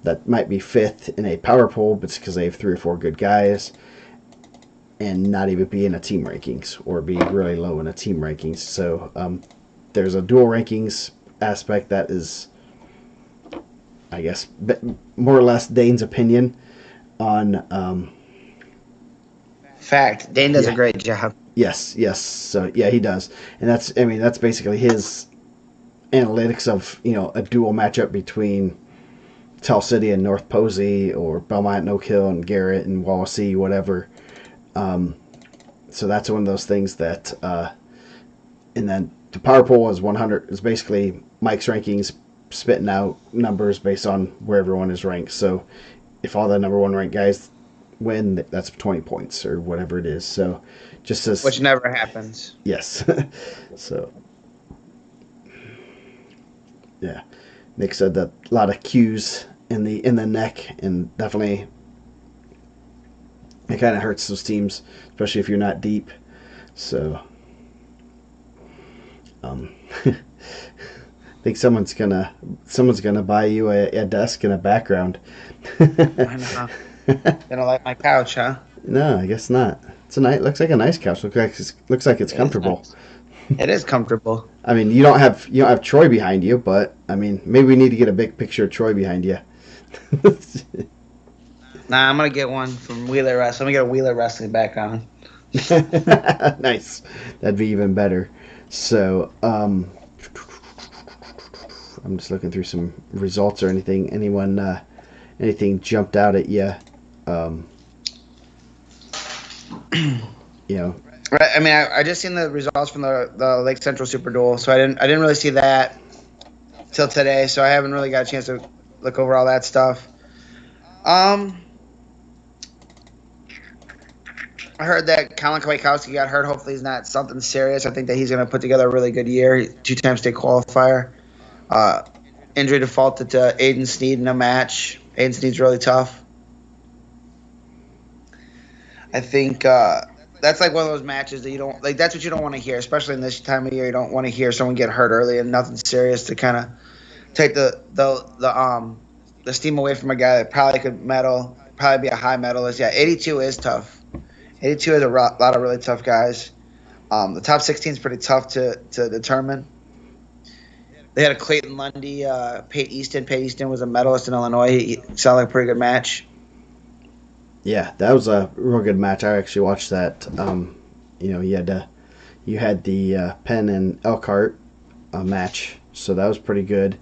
that might be 5th in a power poll, but it's because they have 3 or 4 good guys, and not even be in a team rankings or be really low in a team rankings. So there's a dual rankings aspect that is, I guess, more or less Dane's opinion on. Fact, Dane does a great job. Yes. So yeah, he does, and that's basically his analytics of a dual matchup between Tell City and North Posey, or Belmont No Kill and Garrett and Wawasee, whatever. So that's one of those things that, and then the power poll is 100 is basically Mike's rankings spitting out numbers based on where everyone is ranked. So if all the number 1 ranked guys win, that's 20 points or whatever it is. So just as, which never happens. Yes. So yeah, Nick said that a lot of cues in the neck, and definitely it kind of hurts those teams, especially if you're not deep. So I think someone's gonna buy you a desk and a background. I know. They don't like my couch, huh? No, I guess not. Looks like a nice couch. Looks like it's comfortable. It is comfortable. I mean, you don't have Troy behind you, but I mean, maybe we need to get a big picture of Troy behind you. Nah, I'm gonna get one from Wheeler Wrestling. I'm gonna get a Wheeler Wrestling background. Nice. That'd be even better. So, I'm just looking through some results or anything. Anything jumped out at you? Right. I mean, I just seen the results from the Lake Central Super Duel, so I didn't really see that till today. So I haven't really got a chance to look over all that stuff. I heard that Colin Kwiatkowski got hurt. Hopefully he's not something serious. I think that he's going to put together a really good year. 2-time state qualifier. Injury defaulted to Aiden Sneed in a match. Aiden Sneed's really tough. I think that's like one of those matches that you don't like. That's what you don't want to hear, especially in this time of year. You don't want to hear someone get hurt early and nothing serious to kind of take the steam away from a guy that probably could medal, probably be a high medalist. Yeah, 82 is tough. 82 is a lot of really tough guys. The top 16 is pretty tough to determine. They had a Clayton Lundy, Pate Easton. Pate Easton was a medalist in Illinois. He sounded like a pretty good match. Yeah, that was a real good match. I actually watched that. You had the Penn and Elkhart match, so that was pretty good.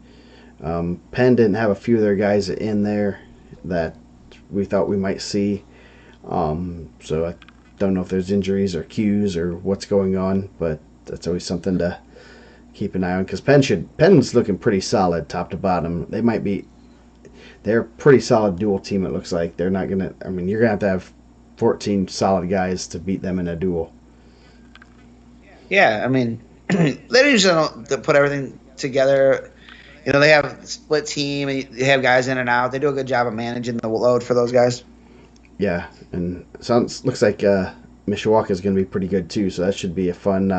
Penn didn't have a few of their guys in there that we thought we might see. So I don't know if there's injuries or cues or what's going on, but that's always something to keep an eye on because Penn's looking pretty solid top to bottom. They're a pretty solid dual team. It looks like they're not gonna. I mean, you're gonna have 14 solid guys to beat them in a duel. Yeah, I mean, they usually don't put everything together. They have a split team and they have guys in and out. They do a good job of managing the load for those guys. Yeah, and looks like Mishawaka is going to be pretty good too. So that should be a fun.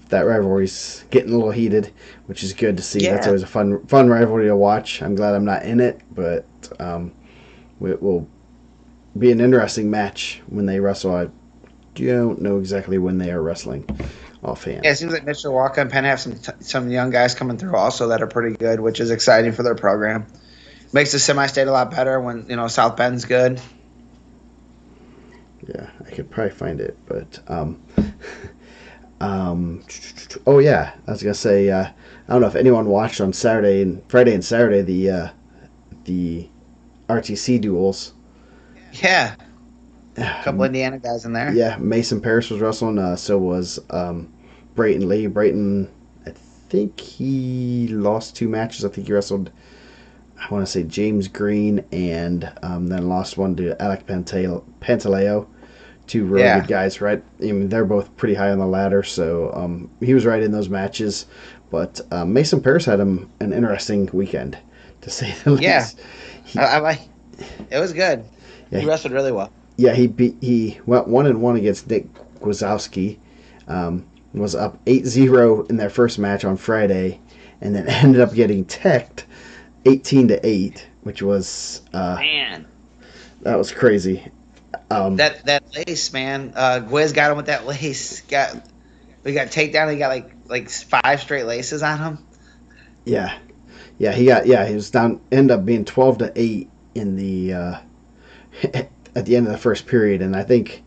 That rivalry's getting a little heated, which is good to see. Yeah. That's always a fun rivalry to watch. I'm glad I'm not in it, but it will be an interesting match when they wrestle. I don't know exactly when they are wrestling offhand. Yeah, it seems like Mishawaka and Penn have some young guys coming through also that are pretty good, which is exciting for their program. Makes the semi-state a lot better when South Bend's good. Yeah, I could probably find it, but oh yeah, I was gonna say I don't know if anyone watched on Friday and Saturday the RTC duels. Yeah, a couple Indiana guys in there. Yeah, Mason Paris was wrestling. So was Brayton Lee. Brayton, I think he lost 2 matches. I think he wrestled, I want to say James Green, and then lost one to Alec Pantaleo. 2 really good guys, right? I mean, they're both pretty high on the ladder, so he was right in those matches. But Mason Paris had an interesting weekend, to say the least. Yeah, it was good. Yeah, he wrestled really well. Yeah, he went 1-1 against Nick Gwazowski. Was up 8-0 in their first match on Friday, and then ended up getting teched 18-8, which was man, that was crazy. That lace, man. Gwiz got him with that lace. We got takedown. He got like 5 straight laces on him. Yeah, he was down. Ended up being 12-8 in the at the end of the first period, and I think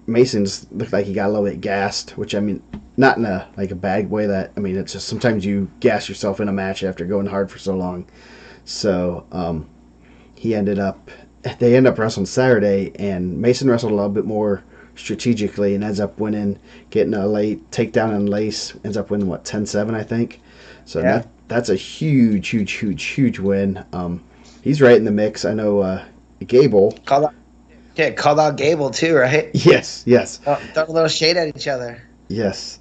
Mason's looked like he got a little bit gassed, which I mean, not in a bad way. That I mean, it's just sometimes you gas yourself in a match after going hard for so long. So they ended up wrestling Saturday, and Mason wrestled a little bit more strategically and ends up winning, getting a late takedown and lace. Ends up winning 10-7, I think. So yeah. That's a huge win. He's right in the mix. I know Gable. Called out Gable too, right? Yes. Throw a little shade at each other. Yes.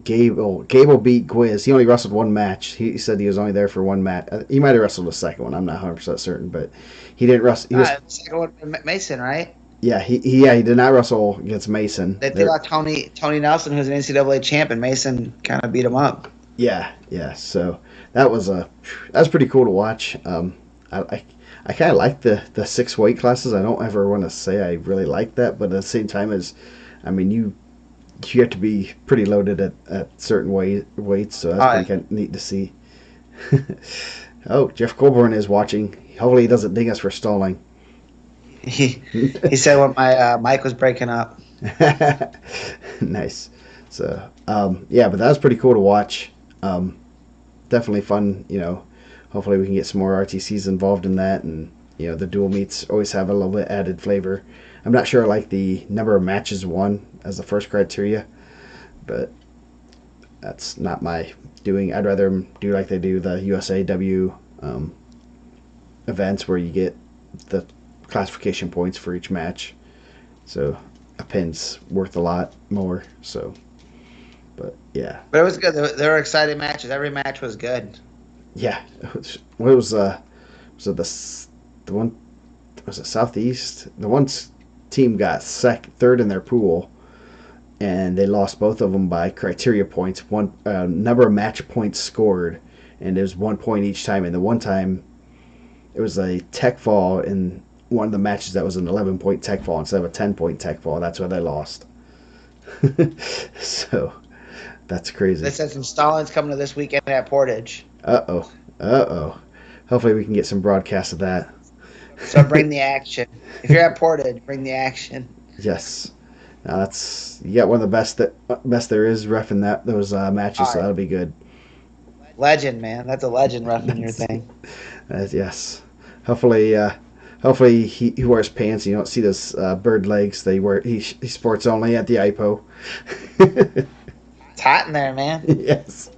Gable beat Gwiz. He only wrestled 1 match. He said he was only there for 1 match. He might have wrestled the second one. I'm not 100% certain, but he didn't wrestle. The second one, Mason, right? Yeah, he did not wrestle against Mason. They threw out Tony Nelson, who's an NCAA champ, and Mason kind of beat him up. Yeah. So that was pretty cool to watch. I kind of like the 6 weight classes. I don't ever want to say I really like that, but at the same time, you have to be pretty loaded at certain weights, so that's pretty kind of neat to see. Oh, Jeff Colburn is watching. Hopefully he doesn't ding us for stalling. He said when my mic was breaking up. Nice. So, yeah, but that was pretty cool to watch. Definitely fun, Hopefully we can get some more RTCs involved in that, and the dual meets always have a little bit added flavor. I'm not sure I like the number of matches won as the first criteria, but that's not my doing. I'd rather do like they do the USAW events where you get the classification points for each match. So a pin's worth a lot more. So, but yeah. But it was good. There were exciting matches. Every match was good. Yeah. What was it the one? Was it Southeast? The one team got third in their pool, and they lost both of them by criteria points. One number of match points scored, and it was 1 point each time. And the one time, it was a tech fall in one of the matches that was an 11-point tech fall instead of a 10-point tech fall. That's why they lost. So, That's They crazy. said some Stalin's coming to this weekend at Portage. Uh-oh. Uh-oh. Hopefully we can get some broadcast of that. So bring the action. If you're at Portage, bring the action. Yes. Now that's you got one of the best there is roughing those matches, All so right. that'll be good. Legend, man. That's a legend roughing your That's, thing. yes. Hopefully, hopefully he wears pants. You don't see those bird legs. He sports only at the IPO. It's hot in there, man. Yes.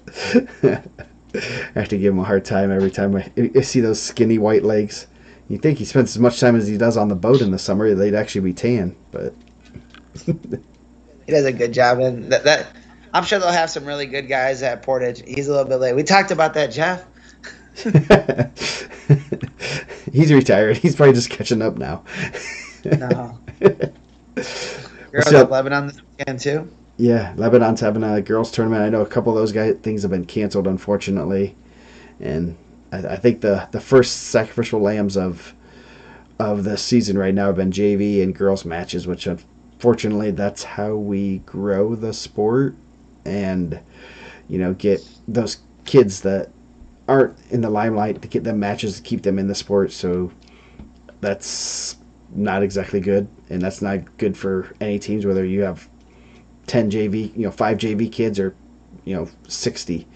I have to give him a hard time every time I see those skinny white legs. You think he spends as much time as he does on the boat in the summer, they'd actually be tan, but He does a good job, and that I'm sure they'll have some really good guys at Portage. He's a little bit late. We talked about that, Jeff. he's retired. He's probably just catching up now. No. Girls So, of Lebanon this weekend too. yeah, Lebanon's having a girls tournament. I know a couple of those things have been canceled, unfortunately, and I think the first sacrificial lambs of the season right now have been JV and girls matches, which unfortunately that's how we grow the sport and get those kids that aren't in the limelight to get them matches to keep them in the sport. So that's not exactly good, and that's not good for any teams, whether you have 10 JV, 5 JV kids or 60.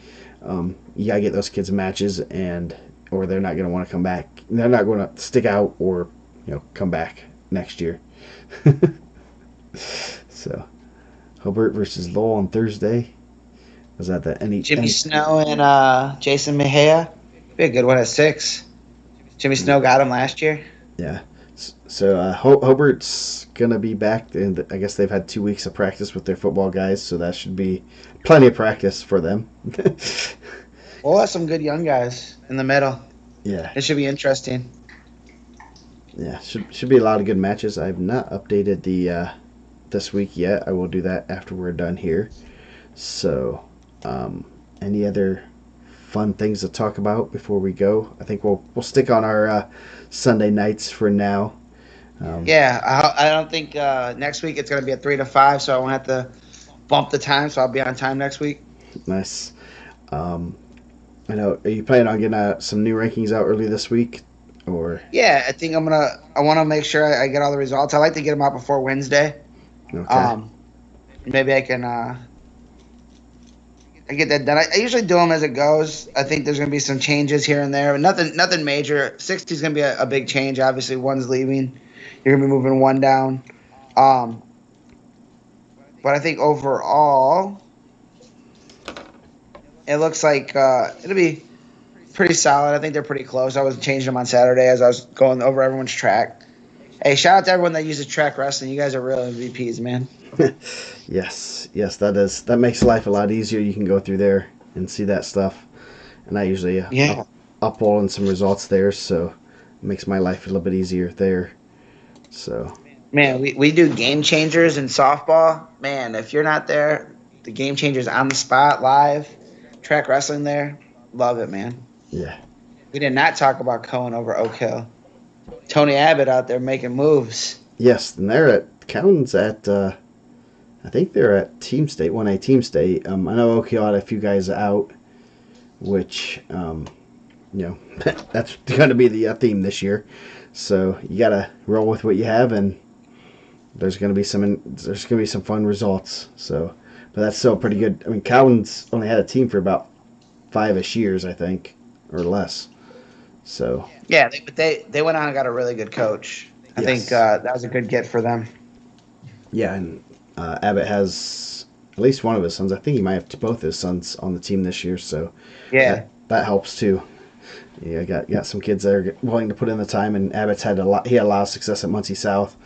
You gotta get those kids matches, and or they're not gonna want to come back. They're not going to stick out or come back next year. So Hobart versus Lowell on Thursday. Was that the Jimmy Snow and Jason Mejia. Be a good one at 6. Jimmy Snow got him last year. Yeah. So Hobart's gonna be back, and I guess they've had 2 weeks of practice with their football guys, so that should be plenty of practice for them. We'll have some good young guys in the middle. Yeah. It should be interesting. Yeah. Should be a lot of good matches. I've not updated the this week yet. I will do that after we're done here. So, any other fun things to talk about before we go? I think we'll stick on our Sunday nights for now. Yeah, I don't think next week it's going to be at 3 to 5, so I won't have to bump the time, so I'll be on time next week. Nice. I know. Are you planning on getting some new rankings out early this week, or? Yeah, I think I want to make sure I get all the results. I like to get them out before Wednesday. Okay. Maybe I can I get that done. I usually do them as it goes. I think there's going to be some changes here and there, but nothing major. 60 is going to be a big change. Obviously, one's leaving. You're going to be moving one down. But I think overall, it looks like it'll be pretty solid. I think they're pretty close. I was changing them on Saturday as I was going over everyone's track. Hey, shout out to everyone that uses track wrestling. You guys are real MVPs, man. Yes, that makes life a lot easier. You can go through there and see that stuff, and I usually upload some results there, so it makes my life a little bit easier there. So, man, we do game changers in softball. Man, if you're not there, the game changers on the spot live, track wrestling there, love it, man. yeah. We did not talk about Cohen over Oak Hill. Tony Abbott out there making moves. Yes, and they're at Cowan's at. I think they're at Team State, 1A Team State. I know Oak Hill had a few guys out, which that's going to be the theme this year. So you got to roll with what you have, and there's going to be some fun results. So, but that's still pretty good. I mean, Cowan's only had a team for about 5-ish years, I think, or less. So yeah, they went on and got a really good coach. I think that was a good get for them. Yeah, and Abbott has at least one of his sons. I think he might have both his sons on the team this year. So yeah, that helps too. Yeah, got some kids that are willing to put in the time, and Abbott's had a lot of success at Muncie South,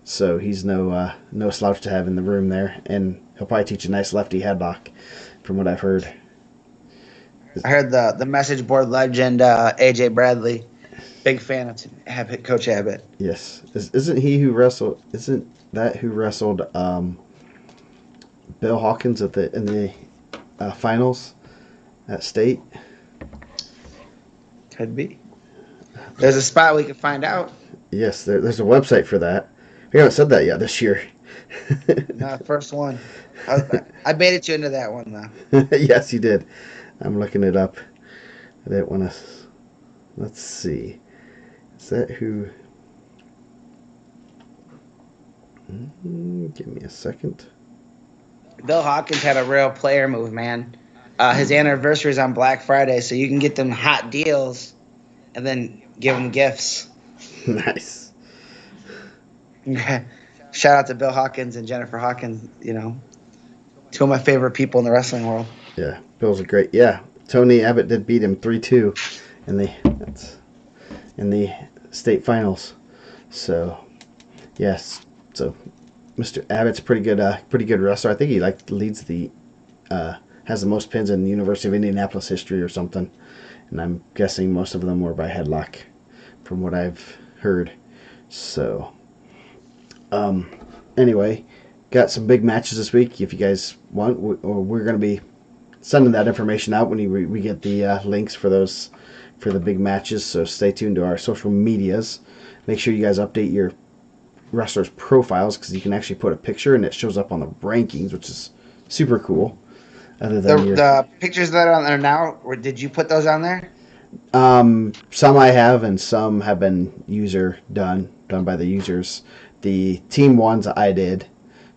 so he's no slouch to have in the room there, and he'll probably teach a nice lefty headlock, from what I've heard. I heard the message board legend AJ Bradley, big fan of Abbott, Coach Abbott. Yes, isn't he who wrestled? Isn't that who wrestled Bill Hawkins in the finals at state? Could be. There's a spot we can find out. Yes, there's a website for that. We haven't said that yet this year. No, first one. I baited you into that one though. Yes, you did. I'm looking it up. I didn't want to. Let's see. Is that who? Give me a second. Bill Hawkins had a real player move, man. His anniversary is on Black Friday, so you can get them hot deals and then give them gifts. Nice. Shout out to Bill Hawkins and Jennifer Hawkins, two of my favorite people in the wrestling world. Yeah, Bill's a great. Yeah, Tony Abbott did beat him 3-2 in the state finals. So, yes. So, Mr. Abbott's pretty good wrestler. I think he leads has the most pins in the University of Indianapolis history or something. And I'm guessing most of them were by headlock, from what I've heard. So, anyway, got some big matches this week. If you guys want, we're going to be sending that information out when we get the links for the big matches. So stay tuned to our social medias. Make sure you guys update your wrestlers' profiles, because you can actually put a picture and it shows up on the rankings, which is super cool. Other than the pictures that are on there now, or did you put those on there? Some I have, and some have been done by the users. The team ones I did,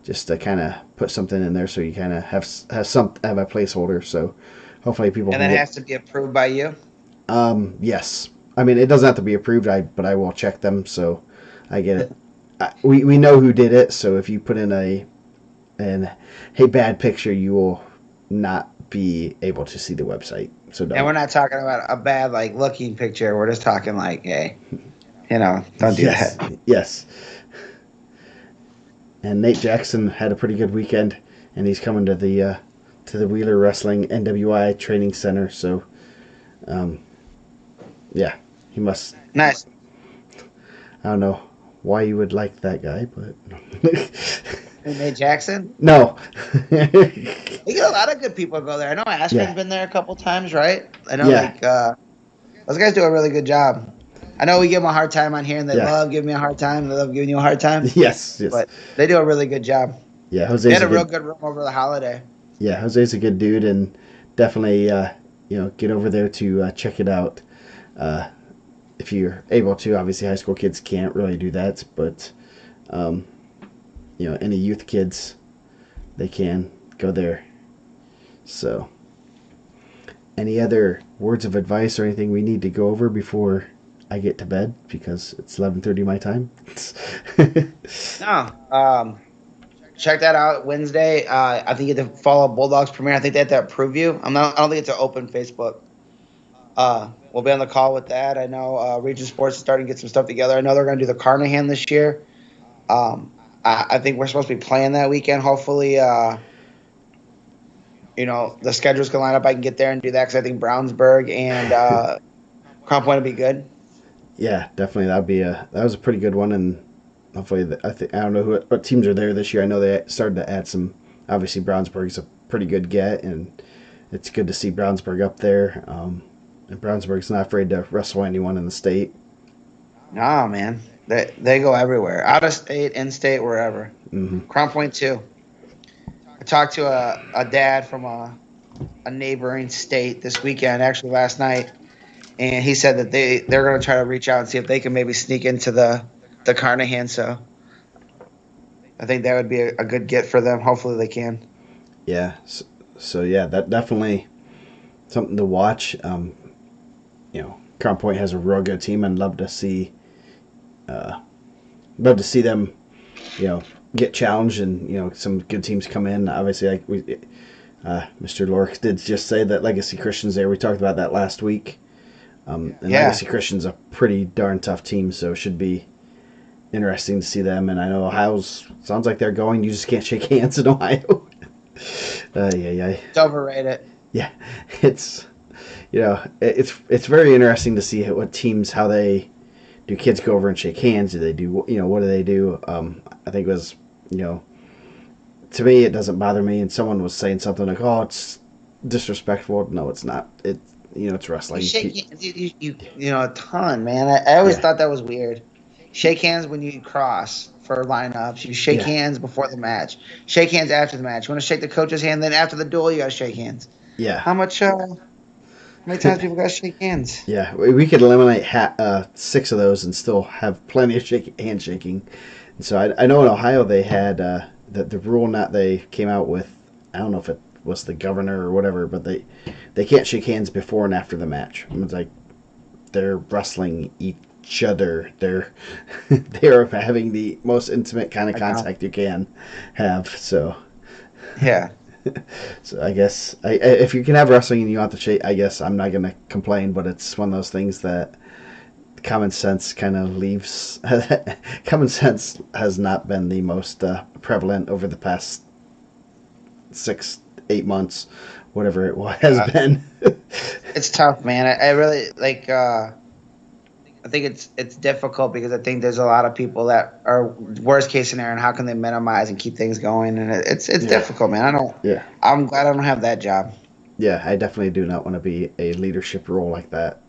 just to kind of put something in there, so you kind of have a placeholder. So hopefully people. And it has to be approved by you. Yes. I mean, it doesn't have to be approved, but I will check them, so I get it. We know who did it, so if you put in a bad picture, you will not be able to see the website. So don't. And we're not talking about a bad looking picture. We're just talking hey, don't do that. Yes. And Nate Jackson had a pretty good weekend, and he's coming to the Wheeler Wrestling NWI Training Center. So, yeah, he must. Nice. I don't know why you would like that guy, but. Nate Jackson? No. You get a lot of good people go there. I know Ashman's been there a couple times, right? I know, those guys do a really good job. I know we give them a hard time on here, and they love giving me a hard time. They love giving you a hard time. Yes. But they do a really good job. Yeah, Jose. They had a real good room over the holiday. Yeah, Jose's a good dude, and definitely, get over there to check it out. If you're able to. Obviously, high school kids can't really do that, but any youth kids, they can go there. So, any other words of advice or anything we need to go over before I get to bed, because it's 11:30 my time? No. Check that out Wednesday. I think you have to follow Bulldogs Premiere. I think they have to approve you. I don't think it's an open Facebook. We'll be on the call with that. I know Region Sports is starting to get some stuff together. I know they're going to do the Carnahan this year. I think we're supposed to be playing that weekend. Hopefully, the schedule's going to line up. I can get there and do that, because I think Brownsburg and Crown Point will be good. Yeah, definitely. That was a pretty good one, and hopefully, I don't know what teams are there this year. I know they started to add some. Obviously, Brownsburg's a pretty good get, and it's good to see Brownsburg up there. And Brownsburg's not afraid to wrestle anyone in the state. No, man. They go everywhere. Out of state, in state, wherever. Mm-hmm. Crown Point, too. I talked to a dad from a neighboring state this weekend, actually last night, and he said that they're going to try to reach out and see if they can maybe sneak into the Carnahan. So I think that would be a good get for them. Hopefully they can. Yeah. So yeah, that definitely something to watch. Crown Point has a real good team, and love to see them, get challenged, and some good teams come in. Obviously, Mr. Lork did just say that Legacy Christian's there. We talked about that last week. Legacy Christian's a pretty darn tough team, so it should be interesting to see them. And I know Ohio's sounds like they're going. You just can't shake hands in Ohio. It's overrated. Yeah, it's it's very interesting to see what teams, how they do. Kids go over and shake hands. Do they do what do they do? I think it was to me it doesn't bother me. And someone was saying something like, "Oh, it's disrespectful." No, it's not. It's wrestling. You shake hands, a ton, man. I always thought that was weird. Shake hands when you cross for lineups. You shake Yeah, hands before the match. Shake hands after the match. You want to shake the coach's hand, then after the duel, you got to shake hands. yeah. How much? How many times people got to shake hands? Yeah, we could eliminate 6 of those and still have plenty of handshaking. And so I know in Ohio they had the rule not they came out with. I don't know if it was the governor or whatever, but they can't shake hands before and after the match. It's like they're wrestling each other. They're having the most intimate kind of I know. contact you can have. So Yeah. so I guess if you can have wrestling and you want to shake, I guess I'm not gonna complain. But it's one of those things that common sense kind of leaves. Common sense has not been the most prevalent over the past 6, 8 months, whatever it has Uh, been. it's tough, man. I really like. I think it's difficult because I think there's a lot of people that are worst case scenario and how can they minimize and keep things going, and it's Yeah, difficult, man. I don't. yeah, I'm glad I don't have that job. yeah. I definitely do not want to be a leadership role like that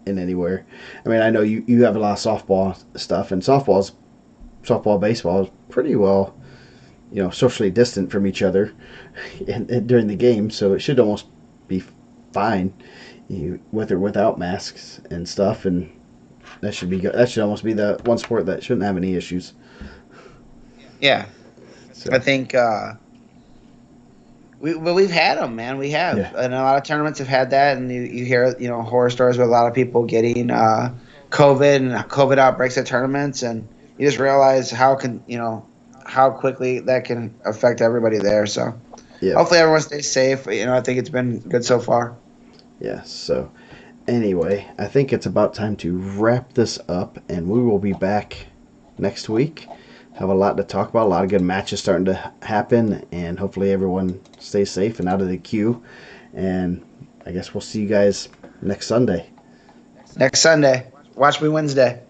in anywhere. I mean, I know you have a lot of softball stuff, and softball, baseball is pretty well, socially distant from each other during the game, so it should almost be fine, with or without masks and stuff, and that should be good. That should almost be the one sport that shouldn't have any issues. Yeah, I So think we've had them, man. We have, yeah, and a lot of tournaments have had that, and you hear horror stories with a lot of people getting COVID and COVID outbreaks at tournaments, and you just realize how quickly that can affect everybody there. So yeah, hopefully everyone stays safe. I think it's been good so far. yeah. So anyway, I think it's about time to wrap this up, and we will be back next week. Have a lot to talk about. A lot of good matches starting to happen, and hopefully everyone stays safe and out of the queue. And I guess we'll see you guys next Sunday. Next Sunday, watch me Wednesday.